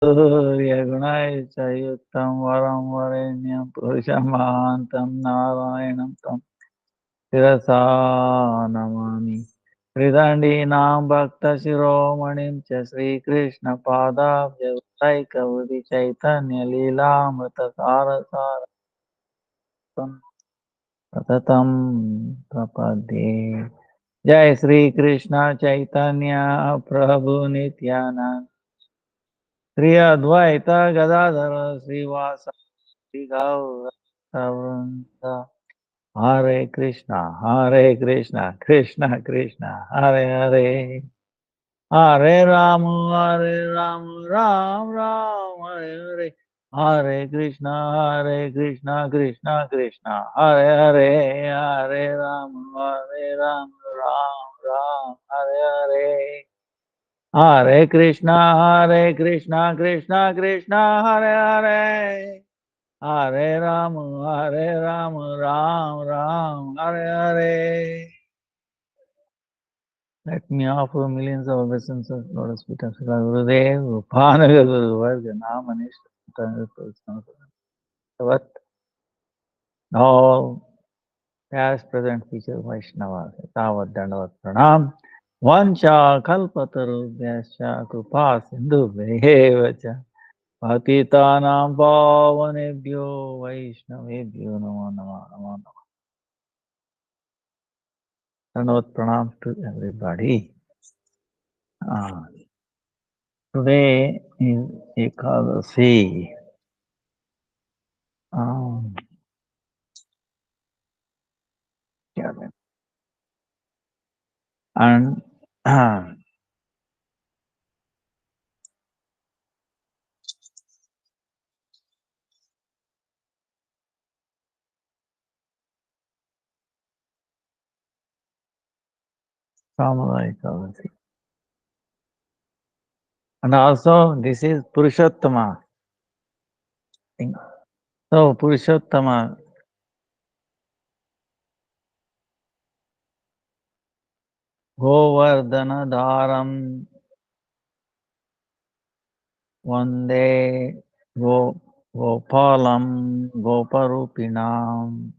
Surya Chayutam Varam Varenyam Purushamantam Narayanam Tam Sirasa Namami Hridandi Nam Bhakta Shiromanim Cha Sri Krishna Pada Vyavsaika Chaitanya Leela Mrita Sarasara Satatam Prapadye Jai Sri Krishna Chaitanya Prabhu Nityananda Sri Advaita Gadadhara Srivasadi Gaura Hare Krishna, Krishna Krishna, Hare Hare, Hare Ram, Ram Ram, Hare Hare, Hare Krishna, Krishna Krishna, Hare Hare, Hare Ram, Ram Ram, Hare Hare. Hare Krishna, Krishna Krishna, Hare Hare. Hare Ram, Ram Ram, Hare Hare. Let me offer millions of obeisances, Lotus feet of Srila Gurudev, Upanaga Guru Varga, Namanishta, but all past, present, future Vaishnavas, Tavat Dandavat Pranam, Vancha Kalpatarubhyascha Krupa Sindhu Behevacha. Patitanam pavanebhyo Vaishnavebhyo namo namo namo namo. Dandavat pranam to everybody. Today is Ekadasi. And Kamala Ekadasi. And also this is Purushottama. So Purushottama, Govardhana Dharam Vande Gopalam Goparupinam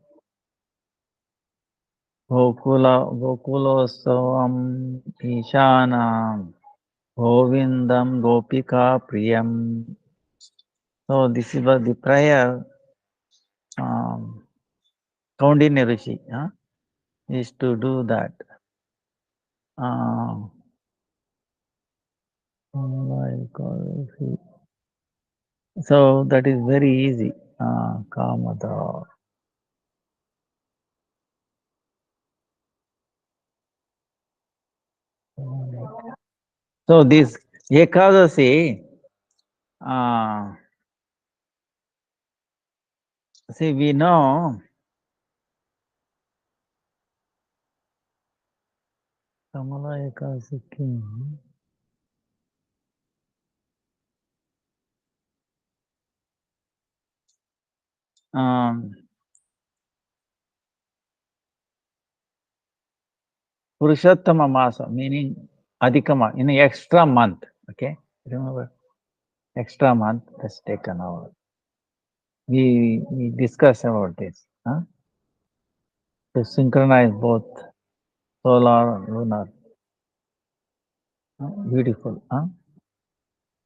Gokulosavam Ishanam Govindam Gopika Priyam. So this is the prayer Kaundinya Rishi is to do that. So that is very easy. Kamada. So this Ekadasi, see, we know Kamala Ekadasi King. Purushottama Masa, meaning Adhikama, in an extra month. Okay, remember, extra month, let's take an hour. We discuss about this. To synchronize both solar and lunar. Beautiful.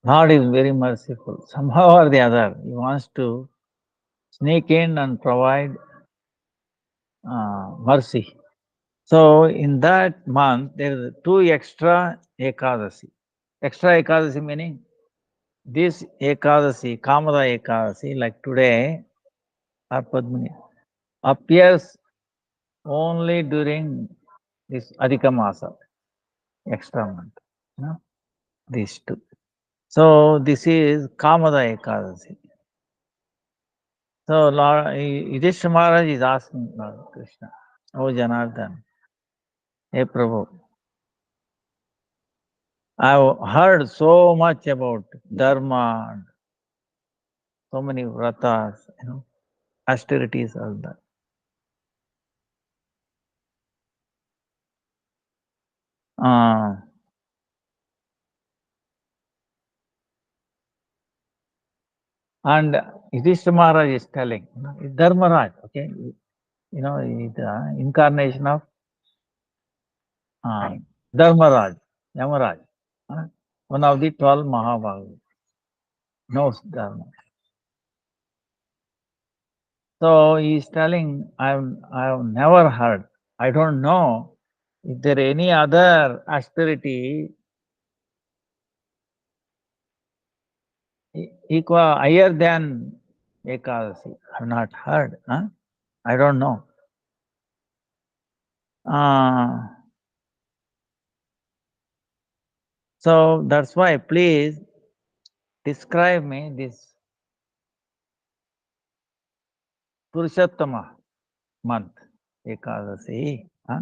Lord is very merciful. Somehow or the other, He wants to sneak in and provide mercy. So in that month, there are two extra Ekadasi. Extra Ekadasi meaning this Ekadasi, Kamada Ekadasi, like today, or Padmini, appears only during this Adhika Masa, extra month. These two. So this is Kamada Ekadasi. So Lord Yudhishthira Maharaj is asking Lord Krishna, Oh Janardhan, hey Prabhu, I've heard so much about dharma, so many vratas, austerities, all that. And Yudhishthira Maharaj is telling, Dharmaraj, okay, is the incarnation of uh, Dharmaraj, Yamaraj, uh, one of the 12 Mahabhagavas, knows Dharma. So he is telling, I've never heard, I don't know if there any other austerity equal higher than Ekadasi. I've not heard. Huh? I don't know. Uh, so that's why please describe me this Purushottama month, Ekadasi. Huh?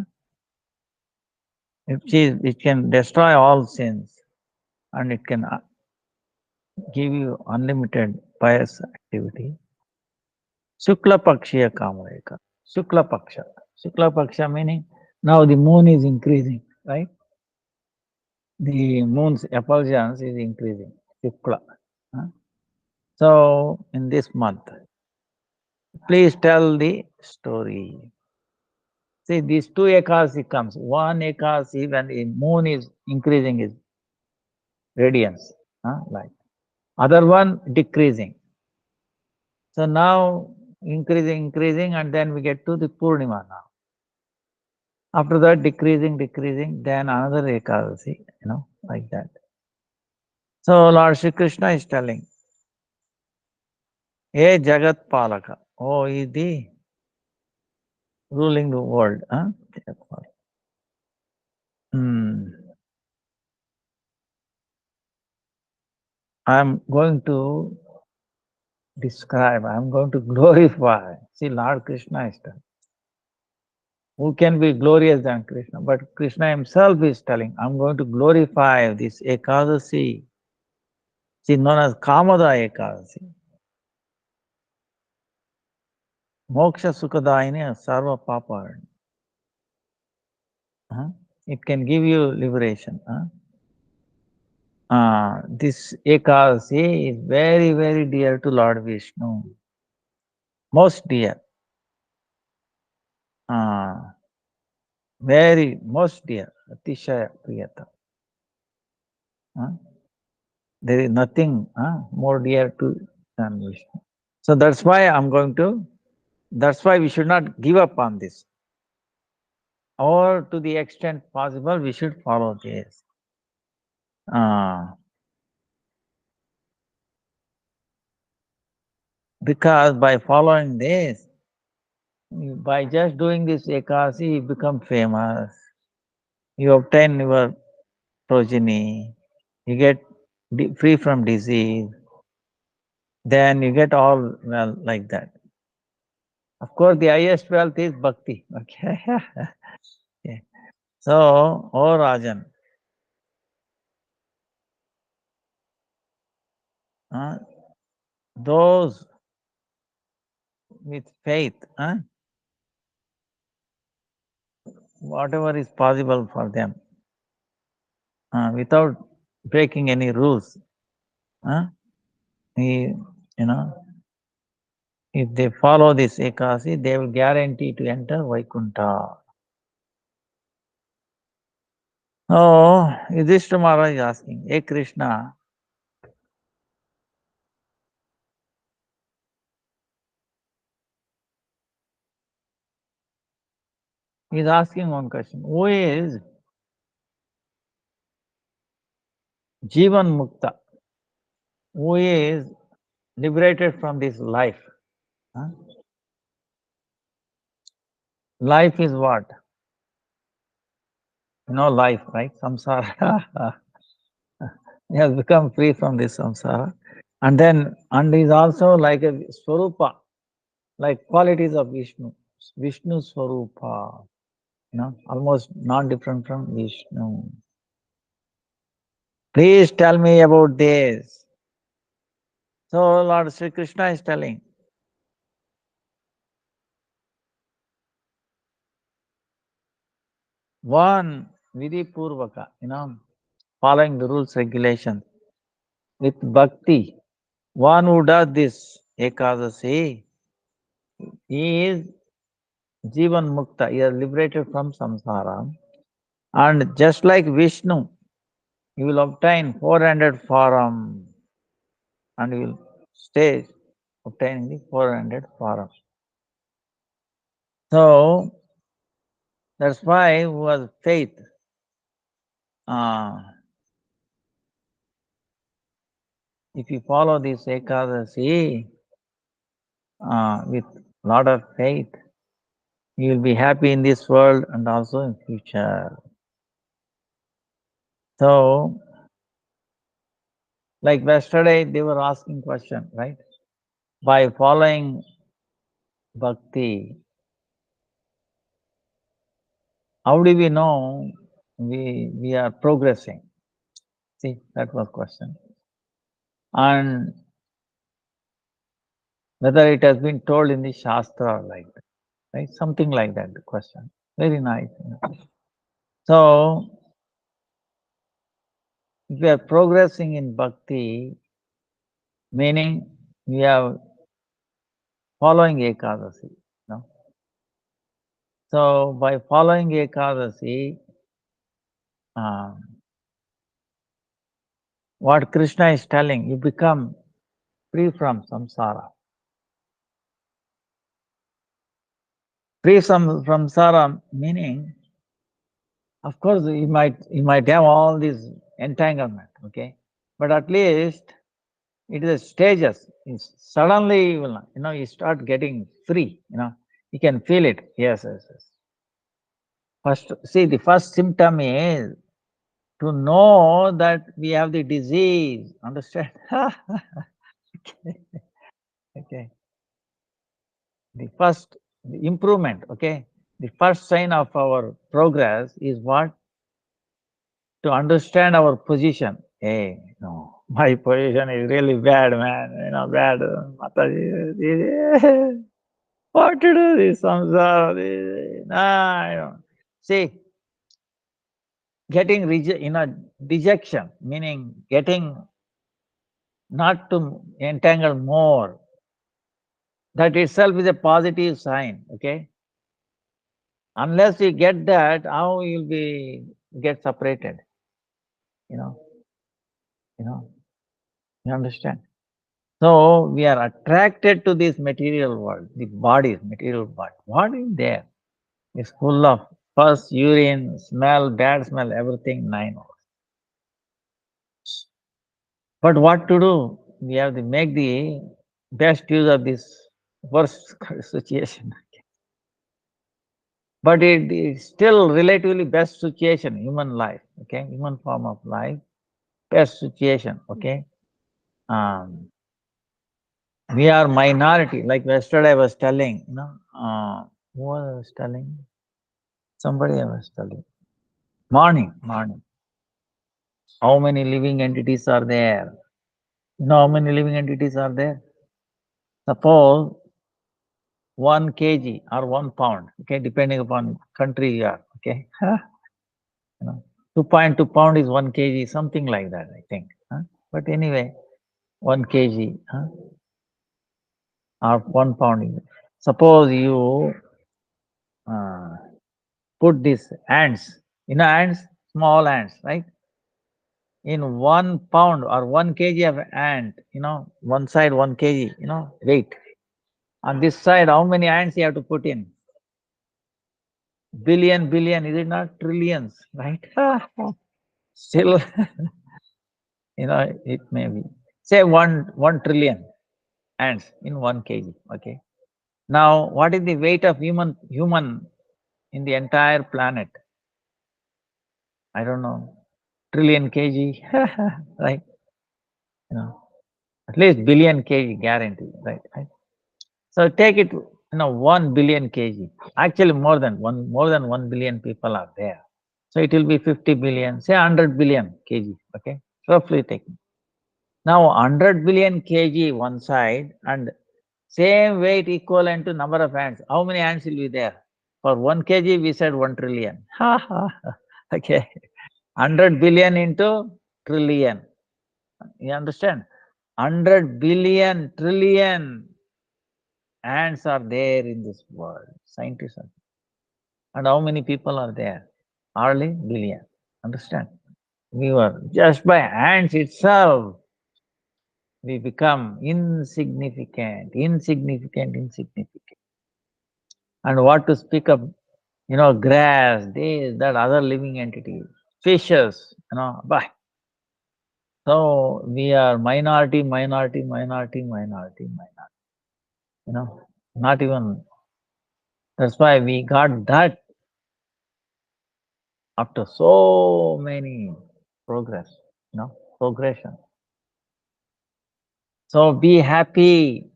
It can destroy all sins and it can give you unlimited pious activity. Shukla Pakshiya Kamareka. Shukla Paksha. Shukla Paksha meaning now the moon is increasing, right? The moon's effulgence is increasing. Shukla. Huh? So in this month, please tell the story. See, these two Ekadasi comes. One Ekadasi when the moon is increasing its radiance, light. Other one decreasing. So now increasing, and then we get to the Purnima now. After that, decreasing, then another Ekadasi, like that. So Lord Shri Krishna is telling, Hey Jagat Palaka, oh, is the ruling the world. Huh? I'm going to describe, I'm going to glorify. See, Lord Krishna is telling. Who can be glorious than Krishna? But Krishna himself is telling, I'm going to glorify this Ekadasi. She is known as Kamada Ekadasi. Moksha Sukadaini Sarva Papa. It can give you liberation. This Ekadasi is very, very dear to Lord Vishnu. Most dear. Very, most dear. Atishaya Priyata. There is nothing more dear to than Vishnu. So that's why that's why we should not give up on this. Or to the extent possible, we should follow this. Because by following this, by just doing this Ekadasi, you become famous. You obtain your progeny. You get free from disease. Then you get all well like that. Of course, the highest wealth is bhakti. Okay. Okay. So, oh Rajan, those with faith, whatever is possible for them, without breaking any rules, he, if they follow this Ekasi, they will guarantee to enter Vaikuntha. Oh, Yudhishthira Maharaj is asking, Hey Krishna, he is asking one question. Who is Jivan Mukta? Who is liberated from this life? Life is what? Life, right? Samsara. He has become free from this samsara. And is also like a Swarupa, like qualities of Vishnu. Vishnu Swarupa, almost not different from Vishnu. Please tell me about this. So Lord Sri Krishna is telling, one, Vidhi Purvaka, following the rules, regulations, with bhakti, One who does this Ekadasi, he is Jivan Mukta, he is liberated from samsara. And just like Vishnu, he will obtain 400 form and he will stay obtaining the 400 form. So that's why who has faith, uh, if you follow this Ekadasi with lot of faith, you will be happy in this world and also in future. So, like yesterday, they were asking question, right? By following bhakti, how do we know we are progressing? See, that was question. And whether it has been told in the Shastra like that, right? Something like that, the question. Very nice. So, if we are progressing in bhakti, meaning we are following Ekadasi. No? So, by following Ekadasi, um, what Krishna is telling, you become free from samsara. Free from samsara meaning, of course, you might have all this entanglement, okay, but at least it is stages. Suddenly, you will, you start getting free. You can feel it. Yes, yes, yes. First, see, the first symptom is to know that we have the disease. Understand? Okay. Okay. The first improvement, okay, the first sign of our progress is what? To understand our position. Hey, no, my position is really bad, man. Bad. Mataji, what to do this samsara? Nah, I don't. See, getting dejection, meaning getting not to entangle more. That itself is a positive sign. Okay, unless you get that, how you'll be get separated? You know, you know, you understand? So we are attracted to this material world, the body, material body. What is there? It's full of pus, urine, smell, bad smell, everything 9 hours. But what to do? We have to make the best use of this worst situation. But it is still relatively best situation, human life, okay, human form of life, best situation, okay. Um, we are minority, like yesterday I was telling, who I was telling? Somebody I was telling. Morning. How many living entities are there? You know how many living entities are there? Suppose 1 kg or 1 pound, okay, depending upon country you are, okay. 2.2 pound is 1 kg, something like that, I think. But anyway, 1 kg or 1 pound. Suppose you uh, put these ants, ants, small ants, right? In 1 pound or 1 kg of ant, one side 1 kg, weight. On this side, how many ants you have to put in? Billion, is it not? Trillions, right? Still, it may be. Say 1 trillion ants in 1 kg. Okay. Now, what is the weight of human in the entire planet? I don't know. Trillion kg, right? At least billion kg guarantee, right? So take it, 1 billion kg. Actually, more than 1 billion people are there. So it will be 50 billion, say 100 billion kg. Okay, roughly taking. Now 100 billion kg one side and same weight equivalent to number of ants. How many ants will be there? For 1 kg, we said 1 trillion. Okay, 100 billion into trillion. You understand? 100 billion, trillion ants are there in this world. Scientists are. And how many people are there? Hardly billion. Understand? We were just by ants itself, we become insignificant, insignificant, insignificant. And what to speak of, grass, this, that, other living entities, fishes, but so we are minority, minority, minority, minority, minority. Not even. That's why we got that after so many progress, progression. So be happy,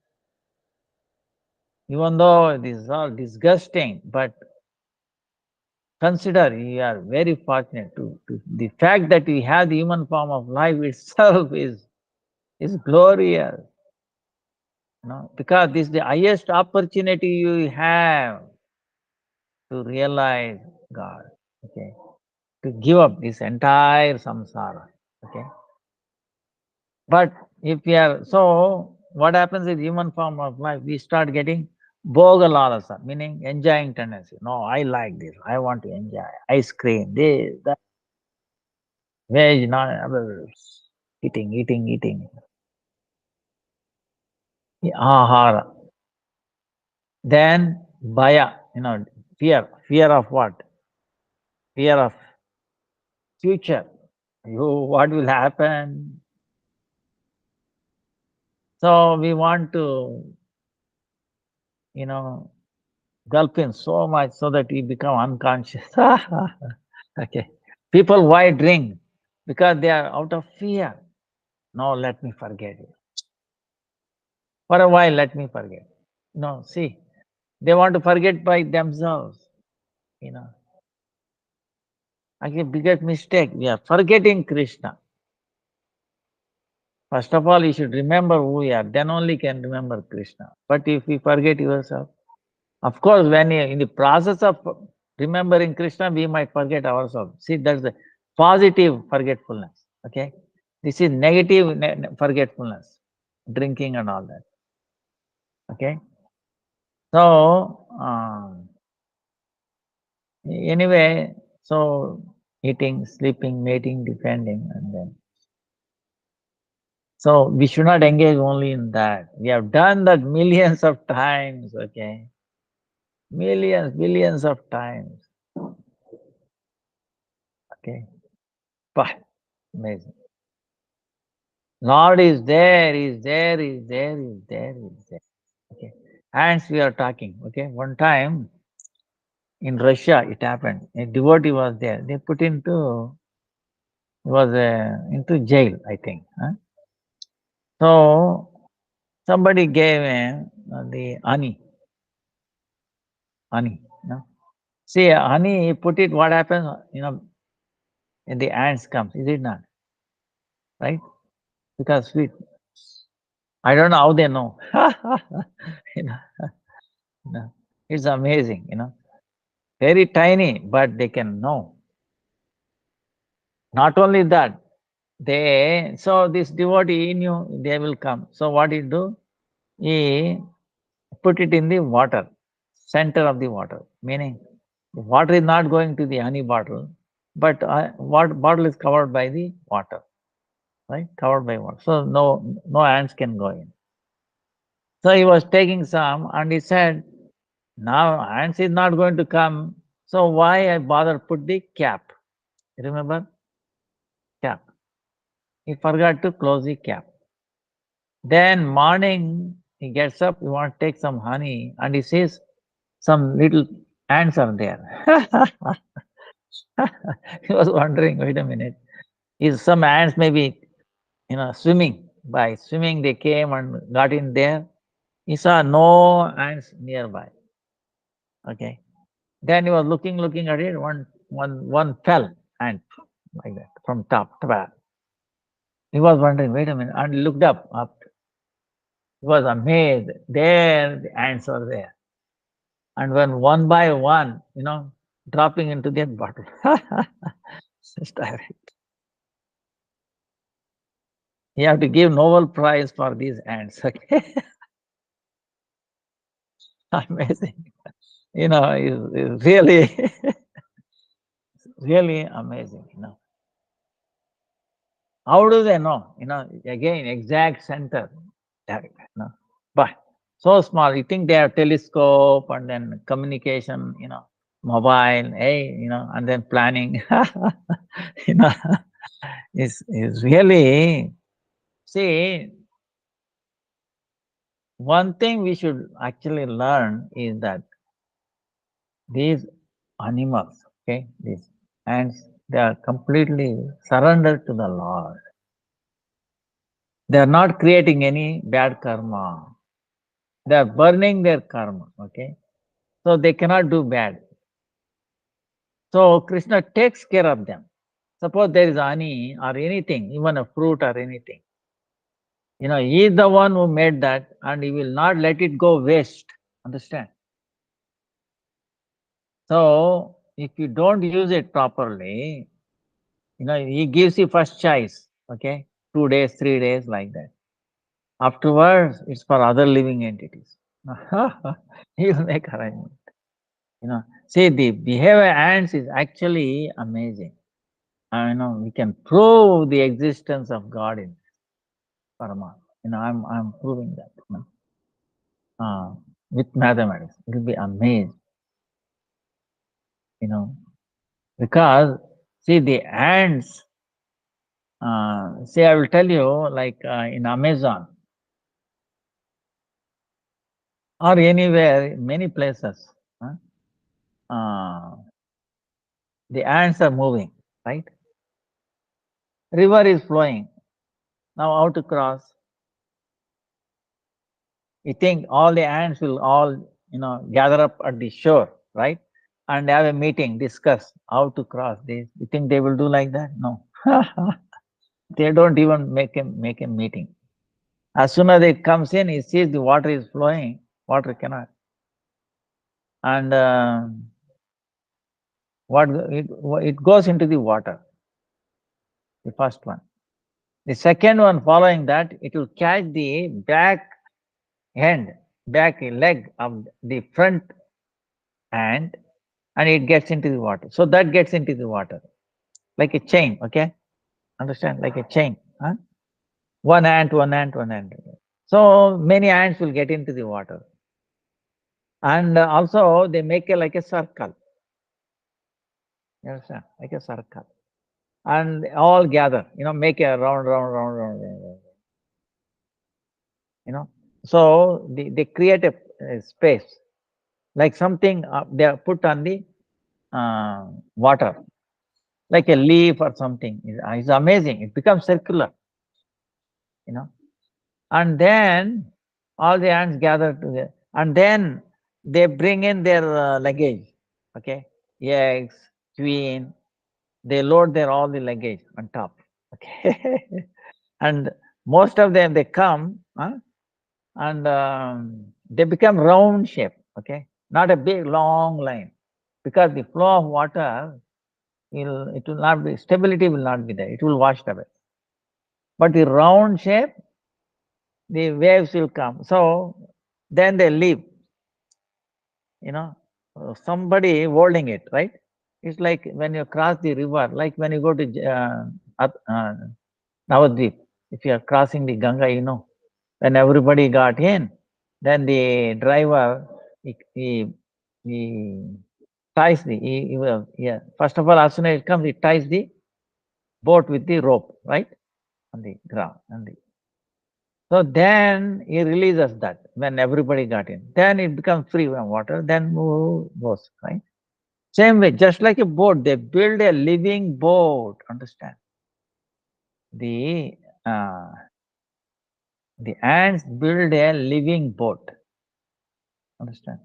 even though this is all disgusting, but consider you are very fortunate to the fact that we have the human form of life itself is glorious. Because this is the highest opportunity you have to realize God. Okay. To give up this entire samsara. Okay. But if we are so, what happens is human form of life, we start getting bogalalasa, meaning enjoying tendency. No, I like this. I want to enjoy ice cream, this, that, veg, not eating, eating, eating. Ahara. Then bhaya, fear of what? Fear of future. What will happen? So we want to, gulp in so much so that we become unconscious. Okay. People why drink? Because they are out of fear. No, let me forget it. For a while, let me forget. No, see, they want to forget by themselves. You know, again, biggest mistake. We are forgetting Krishna. First of all, you should remember who we are. Then only can remember Krishna. But if we forget yourself, of course, when you in the process of remembering Krishna, we might forget ourselves. See, that's the positive forgetfulness. Okay, this is negative forgetfulness, drinking and all that. Okay, so anyway, so eating, sleeping, mating, defending, and then so we should not engage only in that. We have done that millions of times. Okay, millions, billions of times. Okay, but amazing. Lord is there, is there, is there, is there, is there. Okay. Ants we are talking. Okay. One time in Russia it happened. A devotee was there. They put into jail, I think. Huh? So somebody gave him the honey. Honey. See, honey, you put it, what happens? And the ants comes. Is it not? Right? Because sweet. I don't know how they know. you know, it's amazing. Very tiny, but they can know. Not only that, so this devotee knew they will come. So what he do? He put it in the water, center of the water, meaning the water is not going to the honey bottle, but what bottle is covered by the water, right? Covered by water. So no ants can go in. So he was taking some and he said, now ants is not going to come. So why I bother put the cap? Remember? Cap. He forgot to close the cap. Then morning he gets up, he wants to take some honey, and he sees some little ants are there. He was wondering, wait a minute, is some ants maybe swimming? By swimming they came and got in there. He saw no ants nearby. Okay. Then he was looking at it. One fell ant like that from top to bottom. He was wondering, wait a minute, and he looked up. He was amazed. There the ants are there. And when one by one, dropping into that bottle. It's direct. You have to give Nobel Prize for these ants. Okay, amazing. It's really, really amazing. How do they know? Again, exact center. But so small. You think they have telescope and then communication, mobile, hey, and then planning. you know, is really, see, one thing we should actually learn is that these animals, okay, these ants, they are completely surrendered to the Lord. They are not creating any bad karma. They are burning their karma, okay? So they cannot do bad. So Krishna takes care of them. Suppose there is honey or anything, even a fruit or anything. He is the one who made that and he will not let it go waste. Understand? So if you don't use it properly, he gives you first choice, okay? 2 days, 3 days, like that. Afterwards, it's for other living entities. He will make arrangement. See, the behavior ants is actually amazing. We can prove the existence of God in Parama. I'm proving that. With mathematics, it will be amazed. Because see the ants. See, I will tell you, like in Amazon or anywhere, many places, the ants are moving, right? River is flowing. Now how to cross? You think all the ants will all, gather up at the shore, right? And have a meeting, discuss how to cross this. You think they will do like that? No. They don't even make a meeting. As soon as it comes in, it sees the water is flowing, water cannot. And it goes into the water, the first one. The second one following that, it will catch the back leg of the front hand, and it gets into the water. So that gets into the water like a chain, okay? Understand? Like a chain. Huh? One ant, one ant, one ant. So many ants will get into the water. And also they make like a circle. You understand? Like a circle. And all gather, make a round, round, round, round, round, round. So they create a space, like something they are put on the water, like a leaf or something. It's amazing. It becomes circular, you know. And then all the ants gather together, and then they bring in their luggage, okay, eggs, queen. They load their all the luggage on top, okay. And most of them they come, and they become round shape, okay, not a big long line, because the flow of water it will not be, stability will not be there, it will wash away. But the round shape, the waves will come. So then they leave, somebody holding it, right? It's like when you cross the river, like when you go to Navadvip, if you are crossing the Ganga, when everybody got in, then the driver, he ties yeah. First of all, as soon as it comes, he ties the boat with the rope, right, on the ground. So then he releases that when everybody got in. Then it becomes free from water, then goes, right? Same way, just like a boat, they build a living boat, understand? The uh, the ants build a living boat, understand?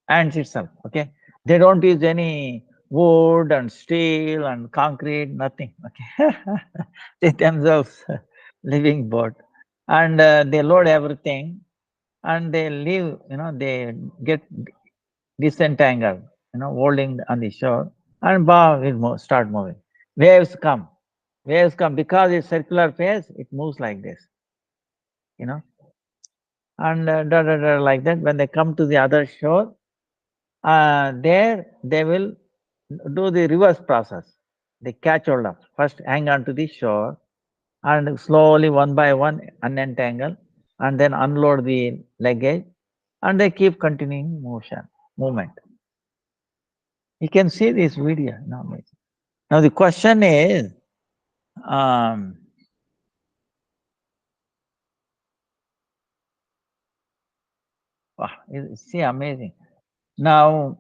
Ants itself, okay? They don't use any wood and steel and concrete, nothing, okay? They themselves living boat, and they load everything, and they leave, they get disentangled, holding on the shore, and bow will start moving. Waves come, Waves come because it's circular phase, it moves like this, you know, and like that. When they come to the other shore, there they will do the reverse process. They catch hold of, first hang on to the shore, and slowly one by one unentangle, and then unload the luggage, and they keep continuing movement. You can see this video now. Now the question is, um, wow, see, amazing. Now,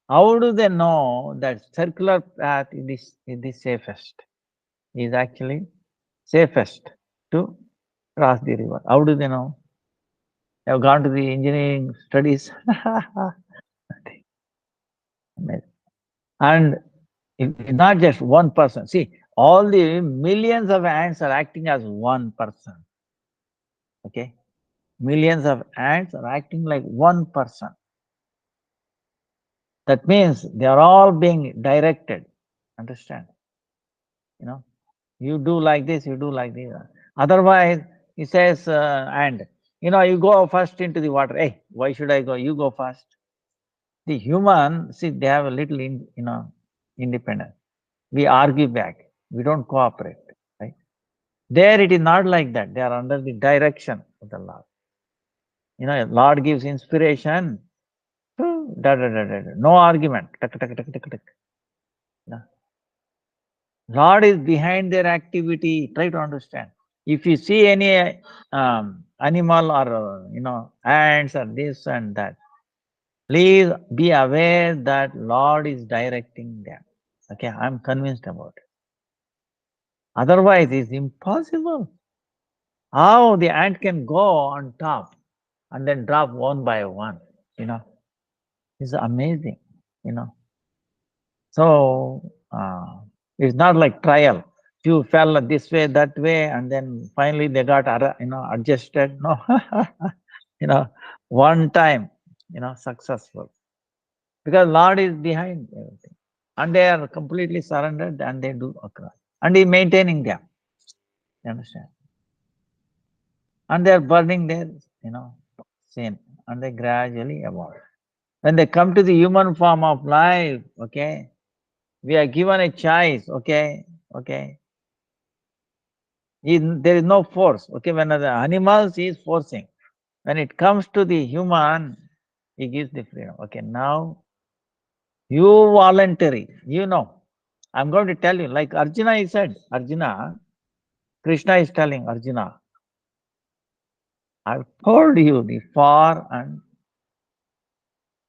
how do they know that circular path is the safest? Is actually safest to cross the river. How do they know? They have gone to the engineering studies. And it's not just one person. See, all the millions of ants are acting as one person. Okay? Millions of ants are acting like one person. That means they are all being directed. Understand? You know, you do like this, you do like this. Otherwise, he says, and you go first into the water. Hey, why should I go? You go first. The human, see, they have a little, independence. We argue back. We don't cooperate. Right? There, it is not like that. They are under the direction of the Lord. Lord gives inspiration. No argument. Tuck, tuck, tuck, tuck, tuck. Lord is behind their activity. Try to understand. If you see any animal or ants or this and that, please be aware that Lord is directing them. Okay, I'm convinced about it. Otherwise, it's impossible. How the ant can go on top and then drop one by one? It's amazing. You know. So it's not like trial. Few fell this way, that way, and then finally they got adjusted. No, one time, successful, because Lord is behind everything, and they are completely surrendered, and they do across, and He maintaining them. You understand? And they are burning their sin, and they gradually evolve. When they come to the human form of life, okay, we are given a choice, okay. There is no force, okay. When the animals is forcing, when it comes to the human, he gives the freedom. Okay, now you voluntary, I'm going to tell you, like Arjuna, he said, Arjuna, Krishna is telling Arjuna, I've told you the far and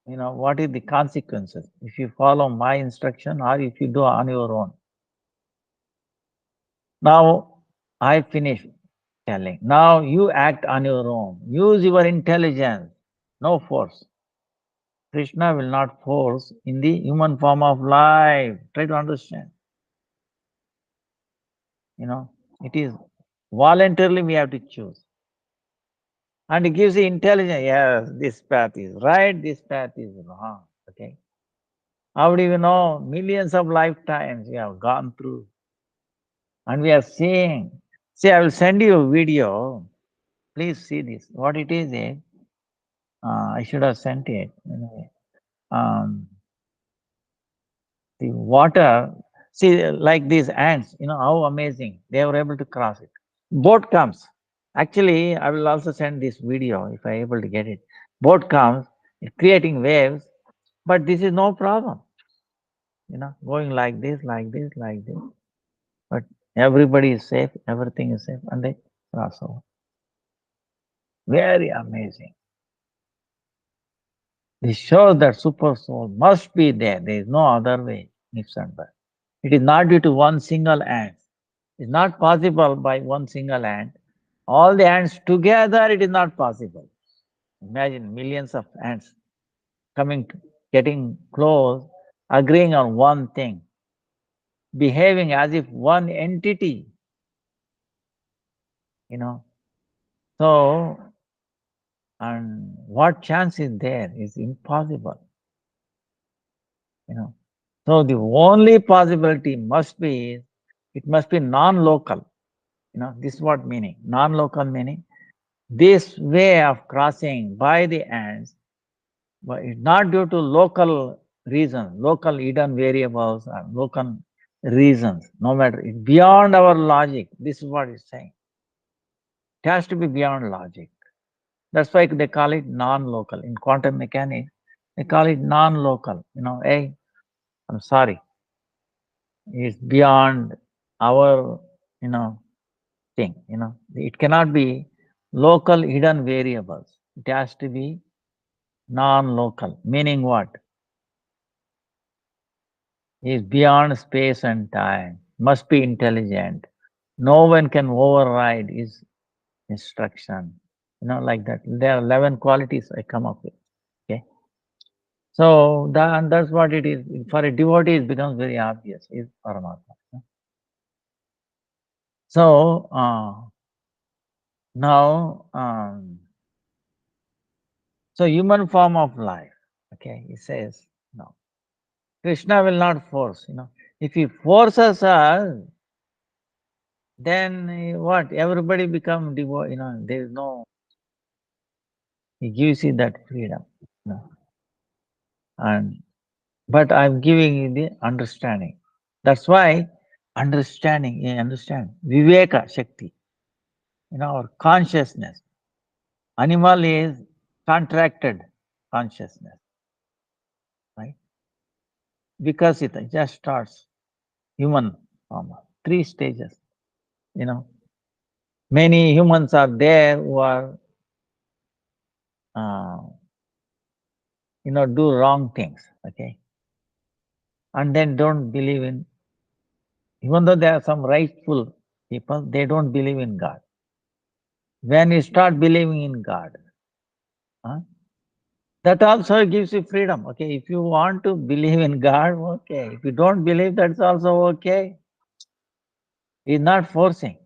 what is the consequences if you follow my instruction or if you do on your own. Now I finish telling. Now you act on your own. Use your intelligence, no force. Krishna will not force in the human form of life. Try to understand. It is voluntarily we have to choose. And it gives the intelligence. Yes, this path is right, this path is wrong. Okay. How do you know? Millions of lifetimes we have gone through. And we are seeing. See, I will send you a video. Please see this. What it is, I should have sent it. Anyway. The water, see, like these ants, how amazing. They were able to cross it. Boat comes. Actually, I will also send this video if I able to get it. Boat comes, creating waves, but this is no problem. Going like this, like this, like this. But everybody is safe, everything is safe, and they cross over. Very amazing. This shows that super soul must be there. There is no other way, ifs and buts. It is not due to one single ant. It's not possible by one single ant. All the ants together, it is not possible. Imagine millions of ants getting close, agreeing on one thing, behaving as if one entity, So, and what chance is there? It's impossible, So the only possibility must be It must be non-local. This is what meaning. Non-local meaning this way of crossing by the ants, but it's not due to local reasons, local hidden variables, or local reasons. No matter it's beyond our logic. This is what it's saying. It has to be beyond logic. That's why they call it non-local. In quantum mechanics, they call it non-local. Hey, I'm sorry, it's beyond our, thing. It cannot be local hidden variables. It has to be non-local. Meaning what? Is beyond space and time. Must be intelligent. No one can override his instruction. Like that. There are 11 qualities I come up with. Okay. So that's what it is. For a devotee, it becomes very obvious. Is Paramatma. So now, so human form of life. Okay, he says no. Krishna will not force. If he forces us, then what? Everybody become devout. There is no. He gives you that freedom. And but I'm giving you the understanding. That's why understanding. You understand Viveka Shakti. Our consciousness. Animal is contracted consciousness, right? Because it just starts human form. 3 stages. You know, many humans are there who are, uh, do wrong things, okay, and then don't believe in. Even though there are some rightful people, they don't believe in God. When you start believing in God, huh, that also gives you freedom. Okay, if you want to believe in God, okay. If you don't believe, that's also okay. He's not forcing.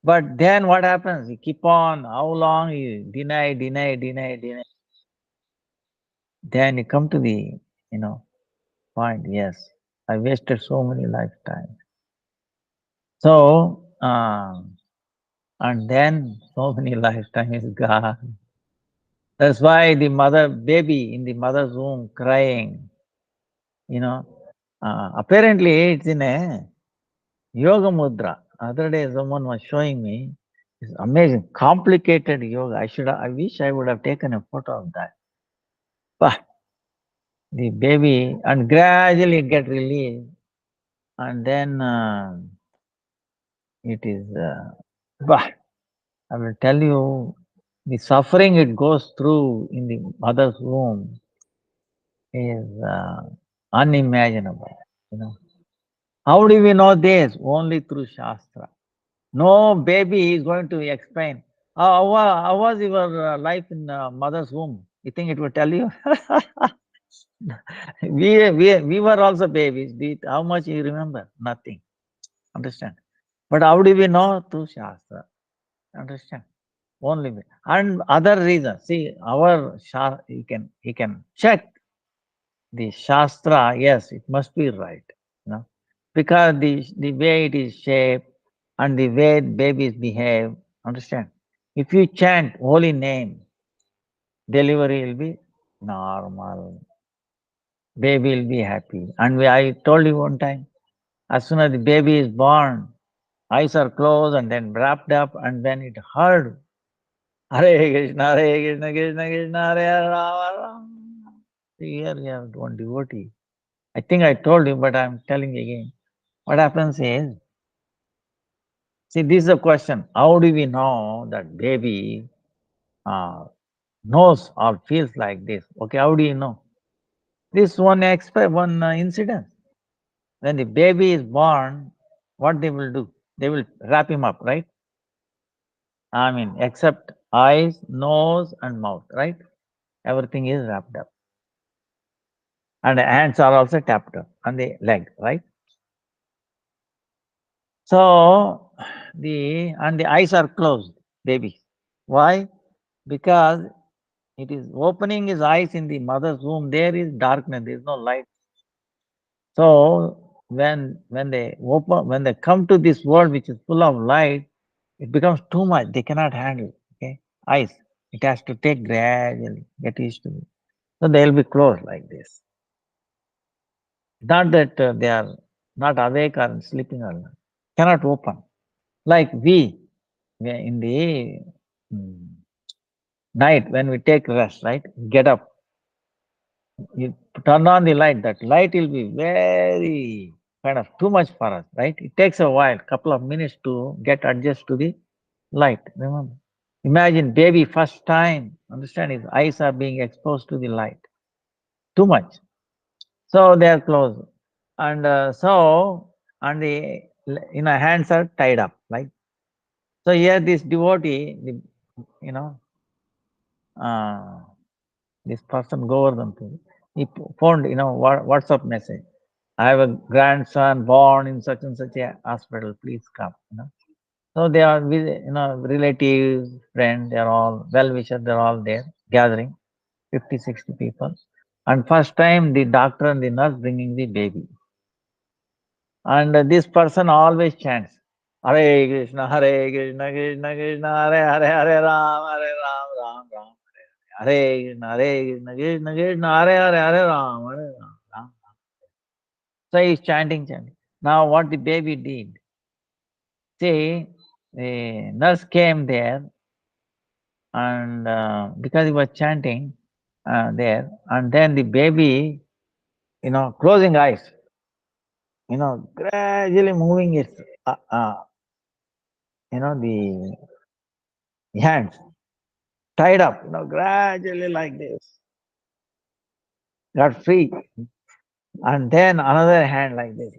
But then what happens? You keep on, how long you deny, deny, deny, deny. Then you come to the, point, yes, I wasted so many lifetimes. So, and then so many lifetimes is gone. That's why the mother, baby in the mother's womb crying, you know, apparently it's in a yoga mudra. Other day someone was showing me, it's amazing, complicated yoga. I wish I would have taken a photo of that. But the baby and gradually get released, and then it is, bah, I will tell you, the suffering it goes through in the mother's womb is unimaginable. How do we know this? Only through Shastra. No baby is going to explain. How was your life in mother's womb? You think it will tell you? we were also babies. How much you remember? Nothing. Understand? But how do we know? Through Shastra. Understand? Only way. And other reasons. See, he can check the Shastra. Yes, it must be right. Because the way it is shaped and the way babies behave. Understand? If you chant holy name, delivery will be normal. Baby will be happy. And I told you one time, as soon as the baby is born, eyes are closed and then wrapped up, and when it heard, Hare Krishna, Hare Krishna, Krishna Krishna, Hare Rama, Rama. Here we have one devotee. I think I told you, but I'm telling you again. What happens is, see, this is a question. How do we know that baby uh, knows or feels like this? Okay, how do you know? This one incident. When the baby is born, what they will do? They will wrap him up, right? I mean, except eyes, nose, and mouth, right? Everything is wrapped up. And the hands are also tapped up on the leg, right? So the eyes are closed, baby. Why? Because it is opening his eyes in the mother's womb. There is darkness. There is no light. So when they come to this world which is full of light, it becomes too much. They cannot handle. Okay, eyes. It has to take gradually, get used to it. So they'll be closed like this. Not that they are not awake or sleeping or not. Cannot open. Like we in the mm, night when we take rest, right? Get up, you turn on the light. That light will be very kind of too much for us, right? It takes a while, couple of minutes to get adjust to the light. Remember, imagine baby first time. Understand his eyes are being exposed to the light too much, so they are closed, and and the hands are tied up, like so. Here, this devotee, you know, uh, this person Govardhan, he found WhatsApp message. I have a grandson born in such and such a hospital. Please come. So they are with relatives, friends. They are all well wishers. They are all there gathering, 50, 60 people. And first time the doctor and the nurse bringing the baby. And this person always chants, Hare Krishna, Hare Krishna, Krishna Krishna, Hare Hare, Hare Ram, Ram Ram. Hare Krishna, Hare Krishna, Krishna Krishna, Hare Hare, Hare Ram, Hare Ram, Ram. So he's chanting. Now what the baby did, see, the nurse came there and because he was chanting there, and then the baby, closing eyes, gradually moving its, the hands tied up, gradually like this, got free, and then another hand like this,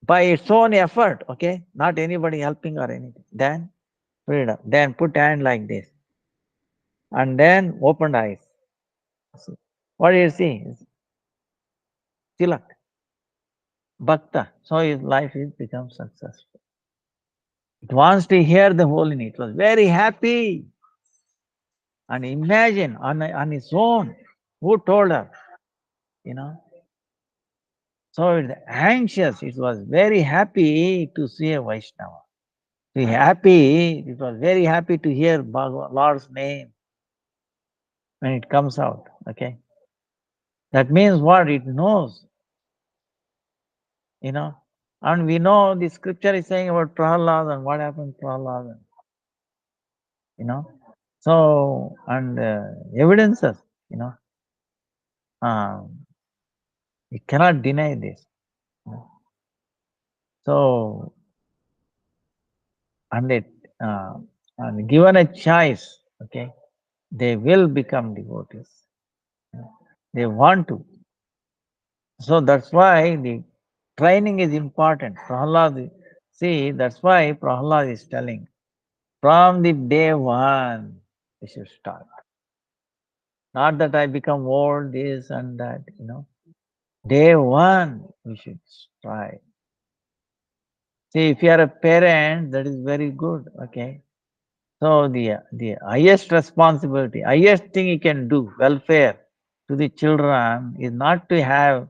by its own effort, okay, not anybody helping or anything. Then freedom. Then put hand like this, and then opened eyes. What do you see? Tilak, bhakta. So his life is become successful. It wants to hear the holy. It was very happy. And imagine on his own, who told her, you know. So it's anxious. It was very happy to see a Vaishnava. It was very happy to hear Lord's name when it comes out. Okay. That means what? It knows, you know. And we know the scripture is saying about Prahlad and what happened to Prahlad, you know. So, and evidences, you know, you cannot deny this. You know. So, and and given a choice, okay, they will become devotees. They want to. So that's why the training is important. Prahlad, see, that's why Prahlad is telling from the day one, we should start. Not that I become old, this and that, Day one, we should try. See, if you are a parent, that is very good, okay? So the highest responsibility, highest thing you can do, welfare to the children is not to have,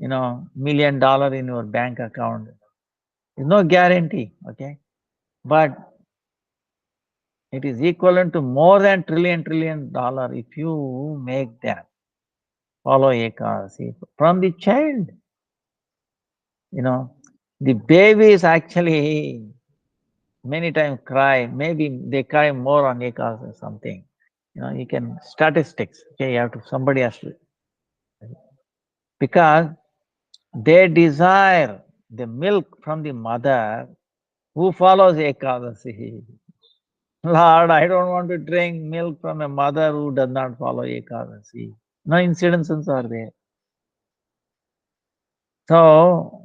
$1 million in your bank account. There's no guarantee, okay? But it is equivalent to more than trillion dollar if you make them follow Ekadasi from the child. The babies actually many times cry. Maybe they cry more on Ekadasi or something. You can statistics. Okay, somebody has to, because they desire the milk from the mother who follows Ekadasi. Lord, I don't want to drink milk from a mother who does not follow Ekadasi. No incidences are there. So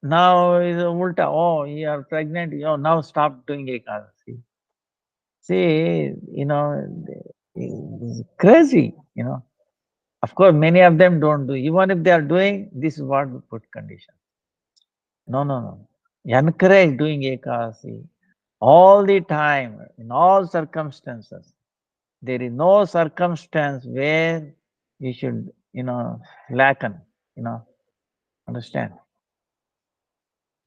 now is ulta. Oh, you are pregnant. Oh, now stop doing Ekadasi. See, it's crazy. Of course, many of them don't do. Even if they are doing, this is what we put condition. No. Encourage doing Ekadasi all the time, in all circumstances. There is no circumstance where you should, slacken, you know. Understand?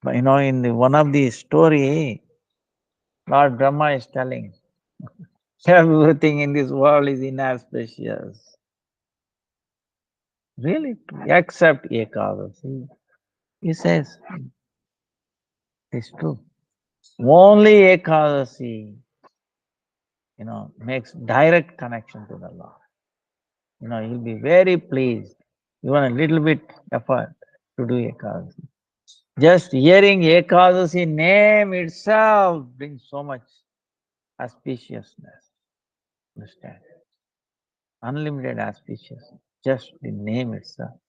But in one of the story, Lord Brahma is telling, everything in this world is inauspicious. Really? Except Ekadasi. He says, it's true. Only Ekadasi, makes direct connection to the Lord. He'll be very pleased. Even a little bit effort to do Ekadasi. Just hearing Ekadasi name itself brings so much auspiciousness. Understand? Unlimited auspiciousness. Just the name itself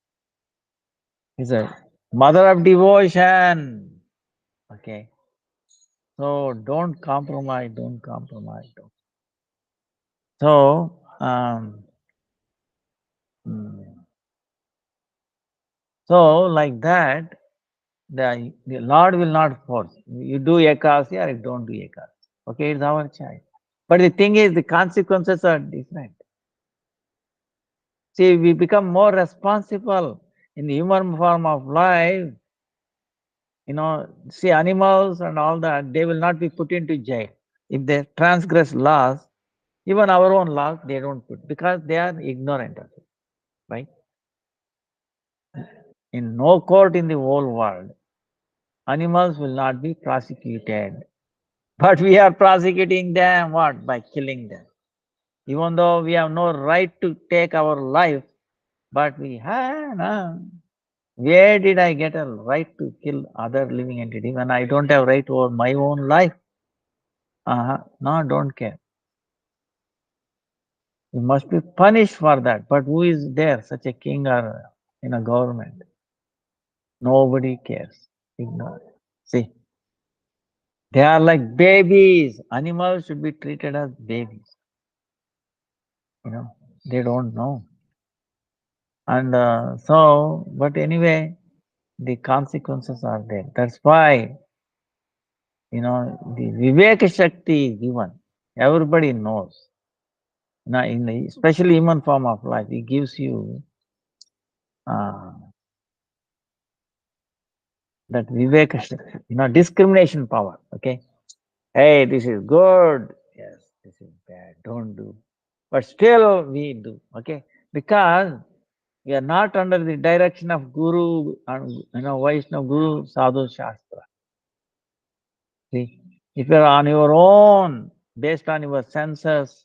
is a mother of devotion. Okay. So don't compromise, don't compromise. So, like that, the Lord will not force. You do Ekasi or you don't do Ekasi. Okay, it's our choice. But the thing is, the consequences are different. See, we become more responsible in the human form of life. See, animals and all that, they will not be put into jail. If they transgress laws, even our own laws, they don't put, because they are ignorant of it, right? In no court in the whole world, animals will not be prosecuted. But we are prosecuting them, what? By killing them. Even though we have no right to take our life, but we have, no. Where did I get a right to kill other living entity when I don't have right over my own life? No, don't care. You must be punished for that. But who is there, such a king or in a government? Nobody cares. Ignore it. See, they are like babies. Animals should be treated as babies. They don't know. And but anyway, the consequences are there. That's why, the Viveka Shakti is given. Everybody knows. Now, in the especially human form of life, it gives you uh, that Viveka Shakti, discrimination power. Okay. Hey, this is good. Yes, this is bad. Don't do. But still we do. Okay. Because we are not under the direction of Guru and Vaishnava Guru Sadhu Shastra. See, if you are on your own, based on your senses,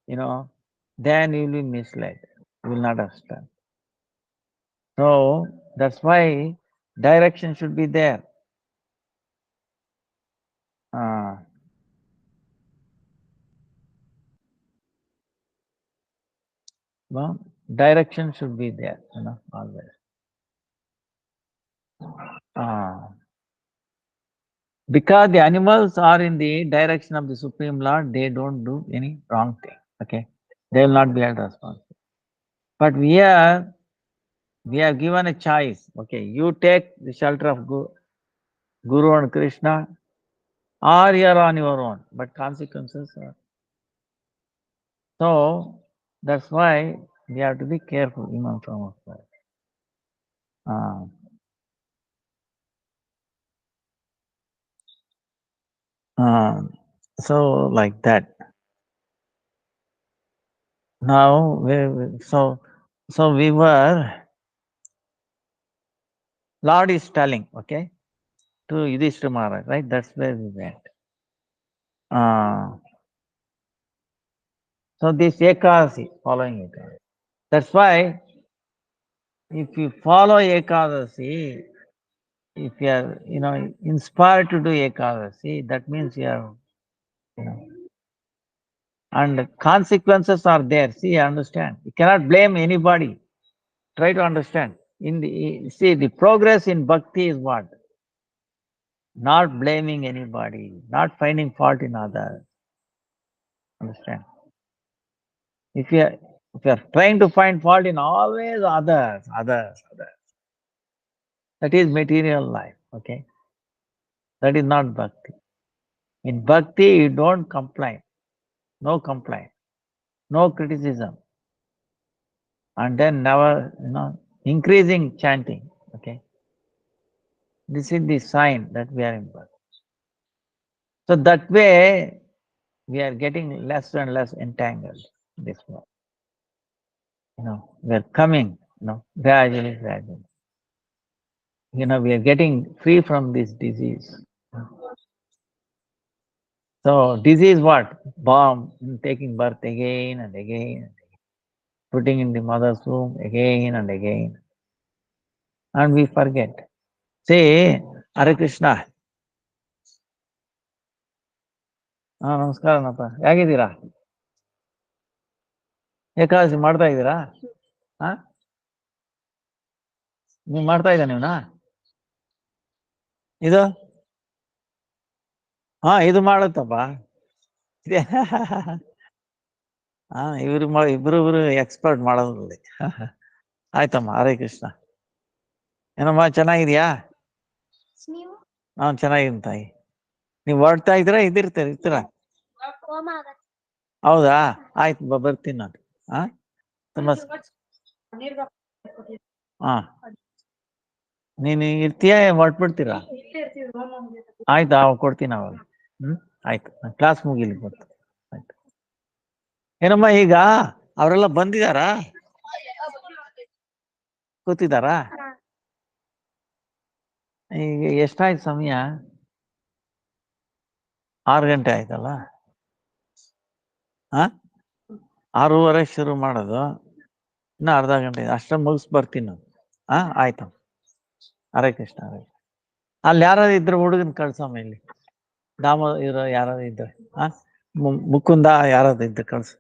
then you will be misled. You will not understand. So that's why direction should be there. Well, direction should be there, always. Because the animals are in the direction of the Supreme Lord, they don't do any wrong thing. Okay, they will not be held responsible. But we are given a choice. Okay, you take the shelter of Guru and Krishna, or you are on your own. But consequences are. So that's why we have to be careful, even from our side. So like that. Now, so we were. Lord is telling, okay, to Yudhishthira Maharaj, right? That's where we went. So this Ekadasi, following it. That's why if you follow Ekadasi, if you are, inspired to do Ekadasi, that means you are, and consequences are there. See, understand. You cannot blame anybody. Try to understand. The progress in bhakti is what? Not blaming anybody, not finding fault in others. Understand? If you are trying to find fault in always others, that is material life. Okay, that is not bhakti. In bhakti, you don't complain, no complaint, no criticism, and then never, increasing chanting. Okay. This is the sign that we are in birth. So that way, we are getting less and less entangled in this world. We are coming, gradually, gradually. We are getting free from this disease. So disease what? Born, taking birth again and again, putting in the mother's womb again and again. And we forget. Say, Hare Krishna. ನಮಸ್ಕಾರನಪ್ಪ ಹೇಗಿದ್ದೀರಾ ಏಕಾದಶಿ ಮಾಡ್ತಾ ಇದ್ದೀರಾ ಹಾ ನೀವು ಮಾಡ್ತಾ ಇದ್ದ ನೀವ್ನಾ ಇದು ಹಾ ಇದು ಮಾಡುತ್ತಪ್ಪ ಹಾ ಇಬ್ರು ಎಕ್ಸ್ಪರ್ಟ್ ಮಾಡೋದ್ರಲ್ಲಿ ಆಯ್ತಮ್ಮ ಹರೇ ಕೃಷ್ಣ ಏನಮ್ಮ ಚೆನ್ನಾಗಿದ್ಯಾ ಹಾ ಚೆನ್ನಾಗಿದ್ದೀನಿ ತಾಯಿ ನೀವು ಹೊರಡ್ತಾ ಇದ್ದೀರಾ ಇರ್ತೀರಾ ಹೌದಾ ಆಯ್ತು ಬರ್ತೀನಿ ನಾನು ಹಾ ತುಂಬ ಹಾ ನೀನು ಇರ್ತೀಯಾ ಹೊರಟ್ಬಿಡ್ತೀರಾ ಆಯ್ತು ಅವಾಗ ಕೊಡ್ತೀನಿ ಅವಾಗ ಆಯ್ತು ಕ್ಲಾಸ್ ಮುಗಿಲಿ ಬರ್ತೀನಿ ಆಯ್ತು ಏನಮ್ಮ ಈಗ ಅವರೆಲ್ಲ ಬಂದಿದಾರಾ ಕೂತಿದಾರಾ ಈಗ ಎಷ್ಟಾಯ್ತು ಸಮಯ 6 ಗಂಟೆ ಆಯ್ತಲ್ಲ 6:30 ಶುರು ಮಾಡೋದು ಇನ್ನು ಅರ್ಧ ಗಂಟೆ ಅಷ್ಟೇ ಮುಗಿಸ್ ಬರ್ತೀನಿ ನಾನು ಆಯ್ತು ಹರೇ ಕೃಷ್ಣ ಅಲ್ಲಿ ಯಾರಾದ್ರು ಇದ್ರೆ ಹುಡುಗನ್ ಕಳ್ಸಮ್ಮ ಇಲ್ಲಿ ದಾಮ ಇರೋ ಯಾರಾದ್ರು ಇದ್ರೆ ಮುಕುಂದ ಯಾರಾದ್ರು ಇದ್ರೆ ಕಳ್ಸ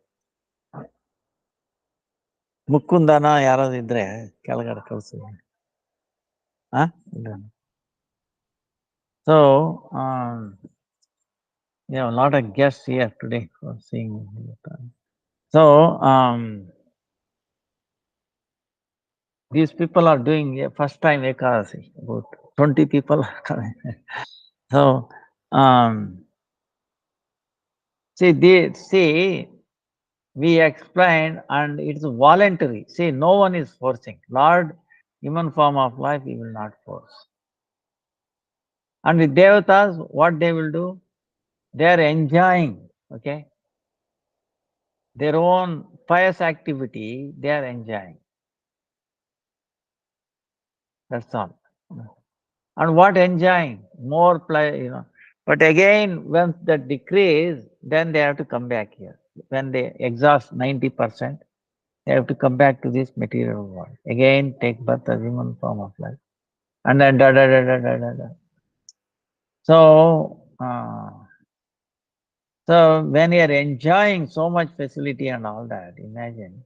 ಮುಕುಂದನ ಯಾರಾದ್ರು ಇದ್ರೆ ಕೆಳಗಡೆ ಕಳ್ಸ so lot of guests here today for seeing so these people are doing a first time Ekadasi. About 20 people are coming. So see, we explained and it's voluntary. See, no one is forcing. Lord, human form of life, he will not force. And with devatas, what they will do? They are enjoying, okay? Their own pious activity, they are enjoying. That's all. And what enjoying? More play, But again, once that decrease, then they have to come back here. When they exhaust 90%, they have to come back to this material world. Again, take birth as human form of life. And then da. So, so when you are enjoying so much facility and all that, imagine,